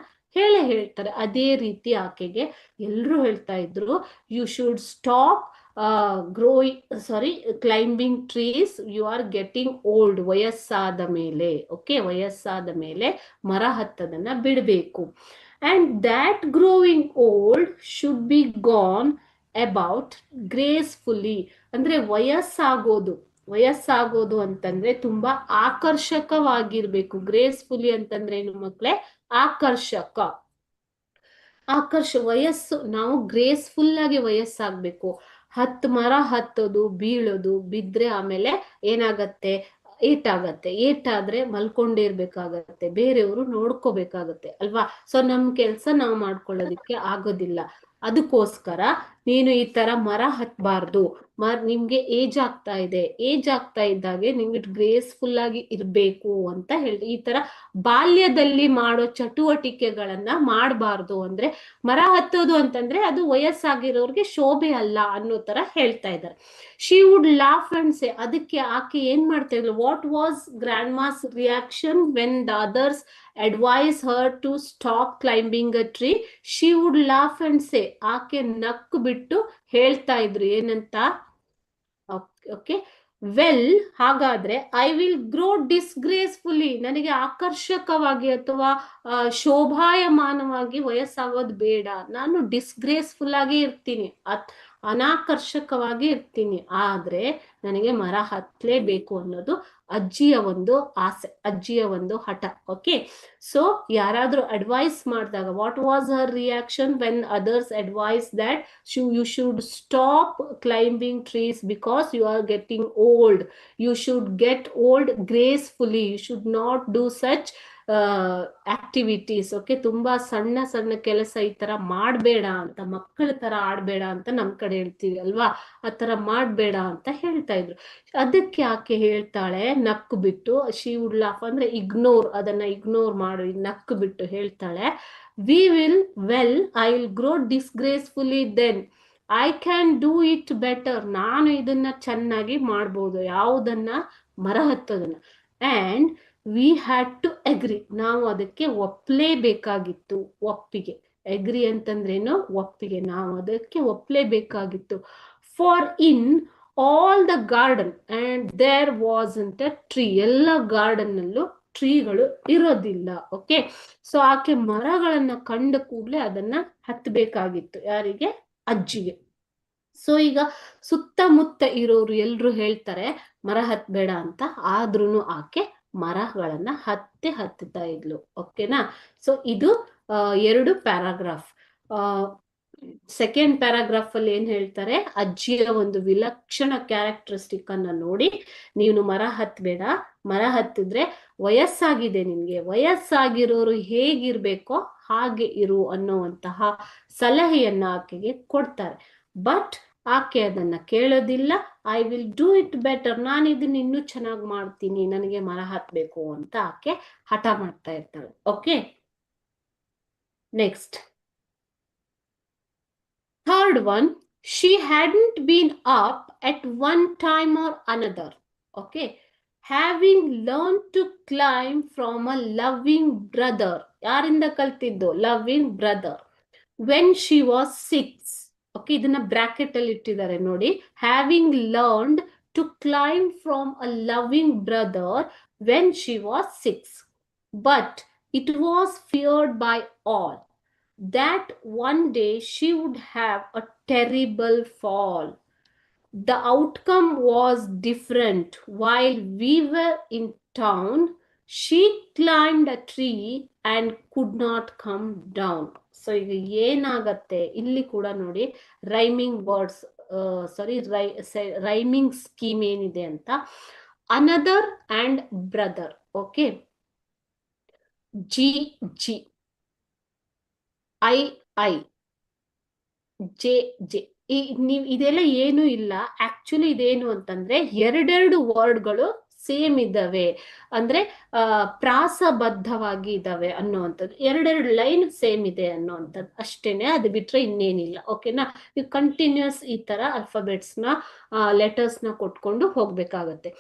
ಹೇಳ್ತಾರೆ. ಅದೇ ರೀತಿ ಆಕೆಗೆ ಎಲ್ರು ಹೇಳ್ತಾ ಇದ್ರು, you should stop climbing trees, you are getting old, ವಯಸ್ಸಾದ ಮೇಲೆ. ಓಕೆ, ವಯಸ್ಸಾದ ಮೇಲೆ ಮರ ಹತ್ತದನ್ನ ಬಿಡಬೇಕು. And that growing old should be gone about gracefully, ಅಂದ್ರೆ ವಯಸ್ಸಾಗೋದು, ವಯಸ್ಸಾಗೋದು ಅಂತಂದ್ರೆ ತುಂಬಾ ಆಕರ್ಷಕವಾಗಿರ್ಬೇಕು. ಗ್ರೇಸ್ಫುಲಿ ಅಂತಂದ್ರೆ ಏನು ಮಕ್ಳೇ? ವಯಸ್ಸು ನಾವು ಗ್ರೇಸ್ಫುಲ್ ಆಗಿ ವಯಸ್ಸಾಗ್ಬೇಕು. 10 ಮರ ಹತ್ತೋದು, ಬೀಳೋದು, ಬಿದ್ರೆ ಆಮೇಲೆ ಏನಾಗತ್ತೆ? ಏಟಾದ್ರೆ ಮಲ್ಕೊಂಡಿರ್ಬೇಕಾಗತ್ತೆ, ಬೇರೆಯವರು ನೋಡ್ಕೋಬೇಕಾಗತ್ತೆ ಅಲ್ವಾ? ಸೊ ನಮ್ ಕೆಲ್ಸ ನಾವು ಮಾಡ್ಕೊಳ್ಳೋದಿಕ್ಕೆ ಆಗೋದಿಲ್ಲ. ಅದಕ್ಕೋಸ್ಕರ ನೀನು ಈ ತರ ಮರ ಹತ್ಬಾರ್ದು. ನಿಮ್ಗೆ ಏಜ್ ಆಗ್ತಾ ಇದೆ, ಏಜ್ ಆಗ್ತಾ ಇದ್ದಾಗೆ ನಿಮ್ಗೆ ಗ್ರೇಸ್ಫುಲ್ ಆಗಿ ಇರ್ಬೇಕು ಅಂತ ಹೇಳಿ ಈ ತರ ಬಾಲ್ಯದಲ್ಲಿ ಮಾಡೋ ಚಟುವಟಿಕೆಗಳನ್ನ ಮಾಡಬಾರ್ದು. ಅಂದ್ರೆ ಮರ ಹತ್ತೋದು ಅಂತಂದ್ರೆ ಅದು ವಯಸ್ಸಾಗಿರೋರ್ಗೆ ಶೋಭೆ ಅಲ್ಲ ಅನ್ನೋ ತರ ಹೇಳ್ತಾ ಇದ್ದಾರೆ. She would laugh and say, ಅದಕ್ಕೆ ಆಕೆ ಏನ್ ಮಾಡ್ತಾ ಇದ್ಲು? What was grandma's reaction when the others advise her to stop climbing a tree? She would laugh and say, ಆಕೆ ನಕ್ಕು ಬಿಟ್ಟು ಹೇಳ್ತಾ ಇದ್ರು ಏನಂತ? ಓಕೆ, ವೆಲ್ ಹಾಗಾದ್ರೆ ಐ ವಿಲ್ ಗ್ರೋ ಡಿಸ್ಗ್ರೇಸ್ಫುಲಿ, ನನಗೆ ಆಕರ್ಷಕವಾಗಿ ಅಥವಾ ಶೋಭಾಯಮಾನವಾಗಿ ವಯಸ್ಸಾಗೋದು ಬೇಡ, ನಾನು ಡಿಸ್ಗ್ರೇಸ್ಫುಲ್ ಆಗಿ ಇರ್ತೀನಿ, ಅನಾಕರ್ಷಕವಾಗಿ ಇರ್ತೀನಿ, ಆದ್ರೆ ನನಗೆ ಮರ ಹತ್ತಲೇಬೇಕು ಅನ್ನೋದು ಅಜ್ಜಿಯ ಒಂದು ಆಸೆ, ಅಜ್ಜಿಯ ಒಂದು ಹಠ. ಓಕೆ, ಸೊ ಯಾರಾದ್ರೂ ಅಡ್ವೈಸ್ ಮಾಡಿದಾಗ, what was her reaction when others advise that you should stop climbing trees because you are getting old, you should get old gracefully, you should not do such activities. Okay, ತುಂಬಾ ಸಣ್ಣ ಸಣ್ಣ ಕೆಲಸ ಈ ತರ ಮಾಡ್ಬೇಡ ಅಂತ, ಮಕ್ಕಳ ತರ ಆಡ್ಬೇಡ ಅಂತ ನಮ್ ಕಡೆ ಹೇಳ್ತೀವಿ ಅಲ್ವಾ? ಆ ತರ ಮಾಡ್ಬೇಡ ಅಂತ ಹೇಳ್ತಾ ಇದ್ರು. ಅದಕ್ಕೆ ಆಕೆ ಹೇಳ್ತಾಳೆ ನಕ್ಕು ಬಿಟ್ಟು, ಶಿ ವುಡ್ ಲಾಫ್ ಅಂದ್ರೆ ಇಗ್ನೋರ್, ಅದನ್ನ ಇಗ್ನೋರ್ ಮಾಡು, ನಕ್ಕು ಬಿಟ್ಟು ಹೇಳ್ತಾಳೆ, well I will grow disgracefully then I can do it better, ನಾನು ಇದನ್ನ ಚೆನ್ನಾಗಿ ಮಾಡ್ಬೋದು, ಯಾವುದನ್ನ? ಮರ ಹತ್ತೋದನ್ನ. And we had to agree, ನಾವು ಅದಕ್ಕೆ ಒಪ್ಲೇಬೇಕಾಗಿತ್ತು. ಒಪ್ಪಿಗೆ, ಅಗ್ರಿ ಅಂತಂದ್ರೇನು? ಒಪ್ಪಿಗೆ, ನಾವು ಅದಕ್ಕೆ ಒಪ್ಲೇಬೇಕಾಗಿತ್ತು. For in all the garden and there wasn't a tree, ಎಲ್ಲ ಗಾರ್ಡನ್ ನಲ್ಲೂ ಟ್ರೀಗಳು ಇರೋದಿಲ್ಲ. ಓಕೆ, ಸೊ ಆಕೆ ಮರಗಳನ್ನ ಕಂಡ ಕೂಡಲೇ ಅದನ್ನ ಹತ್ತಬೇಕಾಗಿತ್ತು. ಯಾರಿಗೆ? ಅಜ್ಜಿಗೆ. ಸೊ ಈಗ ಸುತ್ತಮುತ್ತ ಇರೋರು ಎಲ್ರು ಹೇಳ್ತಾರೆ ಮರ ಹತ್ಬೇಡ ಅಂತ, ಆದ್ರೂನು ಆಕೆ ಮರಗಳನ್ನ ಹತ್ತುತ್ತಾ ಇದ್ಲು. ಓಕೆನಾ? ಸೊ ಇದು 2 ಪ್ಯಾರಾಗ್ರಾಫ್. ಸೆಕೆಂಡ್ ಪ್ಯಾರಾಗ್ರಾಫ್ ಅಲ್ಲಿ ಏನ್ ಹೇಳ್ತಾರೆ? ಅಜ್ಜಿಯ ಒಂದು ವಿಲಕ್ಷಣ ಕ್ಯಾರೆಕ್ಟರಿಸ್ಟಿಕ್ ಅನ್ನ ನೋಡಿ ನೀನು ಮರ ಹತ್ಬೇಡ, ಮರ ಹತ್ತಿದ್ರೆ ವಯಸ್ಸಾಗಿದೆ ನಿನ್ಗೆ, ವಯಸ್ಸಾಗಿರೋರು ಹೇಗಿರ್ಬೇಕೋ ಹಾಗೆ ಇರು ಅನ್ನುವಂತಹ ಸಲಹೆಯನ್ನ ಆಕೆಗೆ ಕೊಡ್ತಾರೆ. ಬಟ್ ಆಕೆ ಅದನ್ನ ಕೇಳೋದಿಲ್ಲ. I will do it better, ನಾನು ಇದನ್ನ ಇನ್ನೂ ಚೆನ್ನಾಗಿ ಮಾಡ್ತೀನಿ, ನನಗೆ ಮರ ಹತ್ಬೇಕು ಅಂತ ಆಕೆ ಹಠ ಮಾಡ್ತಾ ಇರ್ತಾಳೆ. Okay, next third one, she hadn't been up at one time or another. Okay, having learned to climb from a loving brother, ಯಾರಿಂದ ಕಲ್ತಿದ್ದು? loving brother, when she was 6. Okay, ಇದನ್ನ ಬ್ರಾಕೆಟ್ ಅಲ್ಲಿ ಇಟ್ಟಿದ್ದಾರೆ ನೋಡಿ. Having learned to climb from a loving brother when she was 6, but it was feared by all that one day she would have a terrible fall. The outcome was different. While we were in town, she climbed a tree and could not come down. So ಈಗ ಏನಾಗತ್ತೆ ಇಲ್ಲಿ ಕೂಡ ನೋಡಿ, rhyming words, rhyming scheme ಏನಿದೆ ಅಂತ. Another and brother. Okay, G G, I J J, ನೀವು ಇದೆಲ್ಲ ಏನು ಇಲ್ಲ. ಆಕ್ಚುಲಿ ಇದೇನು ಅಂತಂದ್ರೆ ಎರಡೆರಡು ವರ್ಡ್ಗಳು ಸೇಮ್ ಇದ್ದಾವೆ, ಅಂದ್ರೆ ಪ್ರಾಸಬದ್ಧವಾಗಿ ಇದ್ದಾವೆ ಅನ್ನುವಂಥದ್ದು. ಎರಡೆರಡು ಲೈನ್ ಸೇಮ್ ಇದೆ ಅನ್ನುವಂಥದ್ದು ಅಷ್ಟೇನೆ, ಅದು ಬಿಟ್ರೆ ಇನ್ನೇನಿಲ್ಲ. ಓಕೆನಾ? ನೀವು ಕಂಟಿನ್ಯೂಸ್ ಈ ತರ ಅಲ್ಫಾಬೆಟ್ಸ್ ನ ಲೆಟರ್ಸ್ ನ ಕೊಟ್ಕೊಂಡು ಹೋಗ್ಬೇಕಾಗತ್ತೆ.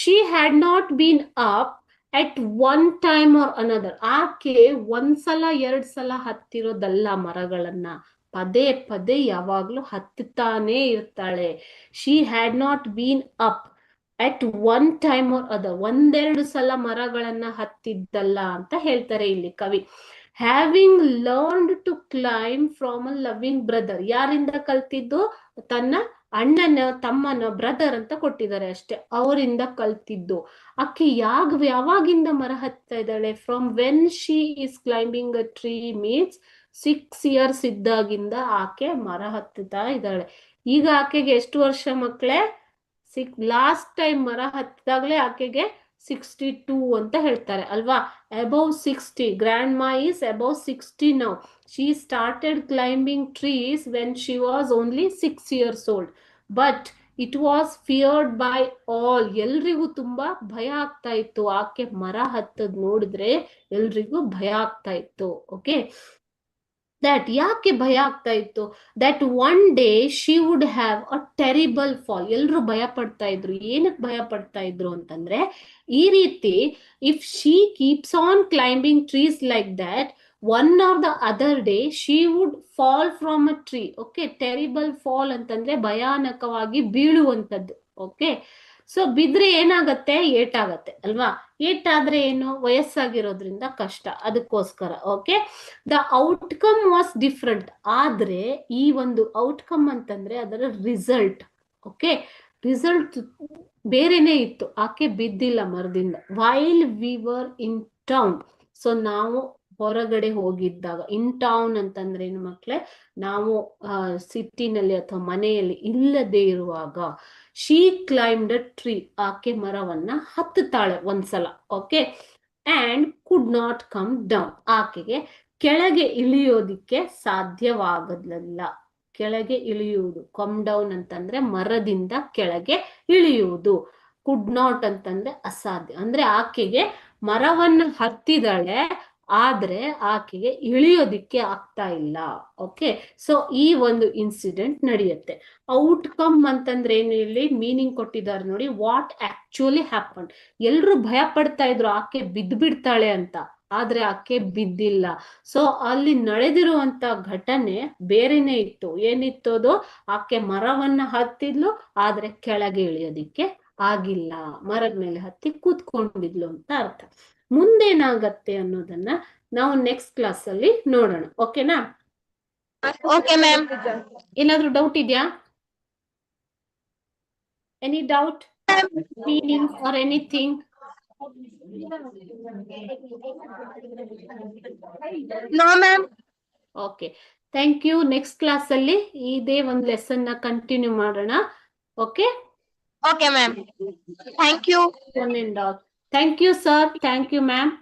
She had not been up at one time or another. ಆಕೆ ಒಂದ್ಸಲ 2 ಸಲ ಹತ್ತಿರೋದಲ್ಲ ಮರಗಳನ್ನ, ಪದೇ ಪದೇ ಯಾವಾಗ್ಲೂ ಹತ್ತುತ್ತಾನೆ ಇರ್ತಾಳೆ. She had not been up at one time or other, 1-2 ಸಲ ಮರಗಳನ್ನ ಹತ್ತಿದ್ದಲ್ಲ ಅಂತ ಹೇಳ್ತಾರೆ ಇಲ್ಲಿ ಕವಿ. Having learned to climb from a loving brother, ಯಾರಿಂದ ಕಲ್ತಿದ್ದು? ತನ್ನ ಅಣ್ಣನ ತಮ್ಮನ ಬ್ರದರ್ ಅಂತ ಕೊಟ್ಟಿದ್ದಾರೆ ಅಷ್ಟೇ, ಅವರಿಂದ ಕಲ್ತಿದ್ದು. ಆಕೆ ಯಾವಾಗಿಂದ ಮರ ಹತ್ತಾ ಇದ್ದಾಳೆ? From when she is climbing a tree means 6 years ಇದ್ದಾಗಿಂದ ಆಕೆ ಮರ ಹತ್ತುತ್ತಾ ಇದ್ದಾಳೆ. ಈಗ ಆಕೆಗೆ ಎಷ್ಟು ವರ್ಷ ಮಕ್ಕಳೇ? ಲಾಸ್ಟ್ ಟೈಮ್ ಮರ ಹತ್ತಿದಾಗ್ಲೇ ಆಕೆಗೆ 62 ಅಂತ ಹೇಳ್ತಾರೆ ಅಲ್ವಾ? ಅಬೌವ್ 60. ಗ್ರ್ಯಾಂಡ್ ಮಾ is above 60 now. She started climbing trees when she was only 6 years old. But it was feared by all. ಎಲ್ರಿಗೂ ತುಂಬಾ ಭಯ ಆಗ್ತಾ ಇತ್ತು. ಆಕೆ ಮರ ಹತ್ತದ್ ನೋಡಿದ್ರೆ ಎಲ್ರಿಗೂ ಭಯ ಆಗ್ತಾ ಇತ್ತು. ಓಕೆ, ದಟ್ ಯಾಕೆ ಭಯ ಆಗ್ತಾ ಇತ್ತು? That one day she would have a terrible fall. ಎಲ್ರು ಭಯ ಪಡ್ತಾ ಇದ್ರು. ಏನಕ್ಕೆ ಭಯ ಪಡ್ತಾ ಇದ್ರು ಅಂತಂದ್ರೆ, ಈ ರೀತಿ if she keeps on climbing trees like that, one are the other day she would fall from a tree. Okay, terrible fall ಅಂತಂದ್ರೆ ಭಯಾನಕವಾಗಿ ಬೀಳುವಂಥದ್ದು. ಓಕೆ, ಸೊ ಬಿದ್ರೆ ಏನಾಗತ್ತೆ? ಏಟಾಗತ್ತೆ ಅಲ್ವಾ? ಏಟಾದ್ರೆ ಏನು? ವಯಸ್ಸಾಗಿರೋದ್ರಿಂದ ಕಷ್ಟ, ಅದಕ್ಕೋಸ್ಕರ. Okay, the outcome was different. ಆದ್ರೆ ಈ ಒಂದು ಔಟ್ಕಮ್ ಅಂತಂದ್ರೆ ಅದರ ರಿಸಲ್ಟ್, ಓಕೆ, ರಿಸಲ್ಟ್ ಬೇರೆನೆ ಇತ್ತು. ಆಕೆ ಬಿದ್ದಿಲ್ಲ ಮರದಿಂದ. While we were in town. So ನಾವು ಹೊರಗಡೆ ಹೋಗಿದ್ದಾಗ, ಇನ್ ಟೌನ್ ಅಂತಂದ್ರೆ ಏನು ಮಕ್ಳೇ? ನಾವು ಸಿಟಿನಲ್ಲಿ ಅಥವಾ ಮನೆಯಲ್ಲಿ ಇಲ್ಲದೆ ಇರುವಾಗ, ಶಿ ಕ್ಲೈಂಬ್ಡ್ ಅ ಟ್ರೀ. ಆಕೆ ಮರವನ್ನ ಹತ್ತುತ್ತಾಳೆ ಒಂದ್ಸಲ. Okay, and could not come down. ಆಕೆಗೆ ಕೆಳಗೆ ಇಳಿಯೋದಿಕ್ಕೆ ಸಾಧ್ಯವಾಗಲಿಲ್ಲ. ಕೆಳಗೆ ಇಳಿಯುವುದು, ಕಮ್ ಡೌನ್ ಅಂತಂದ್ರೆ ಮರದಿಂದ ಕೆಳಗೆ ಇಳಿಯುವುದು. ಕುಡ್ ನಾಟ್ ಅಂತಂದ್ರೆ ಅಸಾಧ್ಯ. ಅಂದ್ರೆ ಆಕೆಗೆ ಮರವನ್ನು ಹತ್ತಿದಾಳೆ, ಆದ್ರೆ ಆಕೆಗೆ ಇಳಿಯೋದಿಕ್ಕೆ ಆಗ್ತಾ ಇಲ್ಲ. ಓಕೆ, ಸೊ ಈ ಒಂದು ಇನ್ಸಿಡೆಂಟ್ ನಡೆಯುತ್ತೆ. ಔಟ್ಕಮ್ ಅಂತಂದ್ರೆ ಏನು? ಇಲ್ಲಿ ಮೀನಿಂಗ್ ಕೊಟ್ಟಿದ್ದಾರೆ ನೋಡಿ. What actually happen. ಎಲ್ರು ಭಯ ಪಡ್ತಾ ಇದ್ರು ಆಕೆ ಬಿದ್ದ್ಬಿಡ್ತಾಳೆ ಅಂತ, ಆದ್ರೆ ಆಕೆ ಬಿದ್ದಿಲ್ಲ. ಸೊ ಅಲ್ಲಿ ನಡೆದಿರುವಂತ ಘಟನೆ ಬೇರೆನೆ ಇತ್ತು. ಏನಿತ್ತು ಅದು? ಆಕೆ ಮರವನ್ನ ಹತ್ತಿದ್ಲು, ಆದ್ರೆ ಕೆಳಗೆ ಇಳಿಯೋದಿಕ್ಕೆ ಆಗಿಲ್ಲ. ಮರದ ಮೇಲೆ ಹತ್ತಿ ಕೂತ್ಕೊಂಡಿದ್ಲು ಅಂತ ಅರ್ಥ. ಮುಂದೇನಾಗತ್ತೆ ಅನ್ನೋದನ್ನ ನಾವು ನೆಕ್ಸ್ಟ್ ಕ್ಲಾಸ್ ಅಲ್ಲಿ ನೋಡೋಣ. ಓಕೆನಾ? Okay, ma'am. ಏನಾದ್ರೂ ಡೌಟ್ ಇದೆಯಾ? Any doubt, meaning or anything? No, ma'am. Okay, thank you. Next class ಅಲ್ಲಿ ಇದೇ ಒಂದು ಲೆಸನ್ ನ ಕಂಟಿನ್ಯೂ ಮಾಡೋಣ. Okay, Okay, ma'am. Thank you. Thank you sir, thank you ma'am.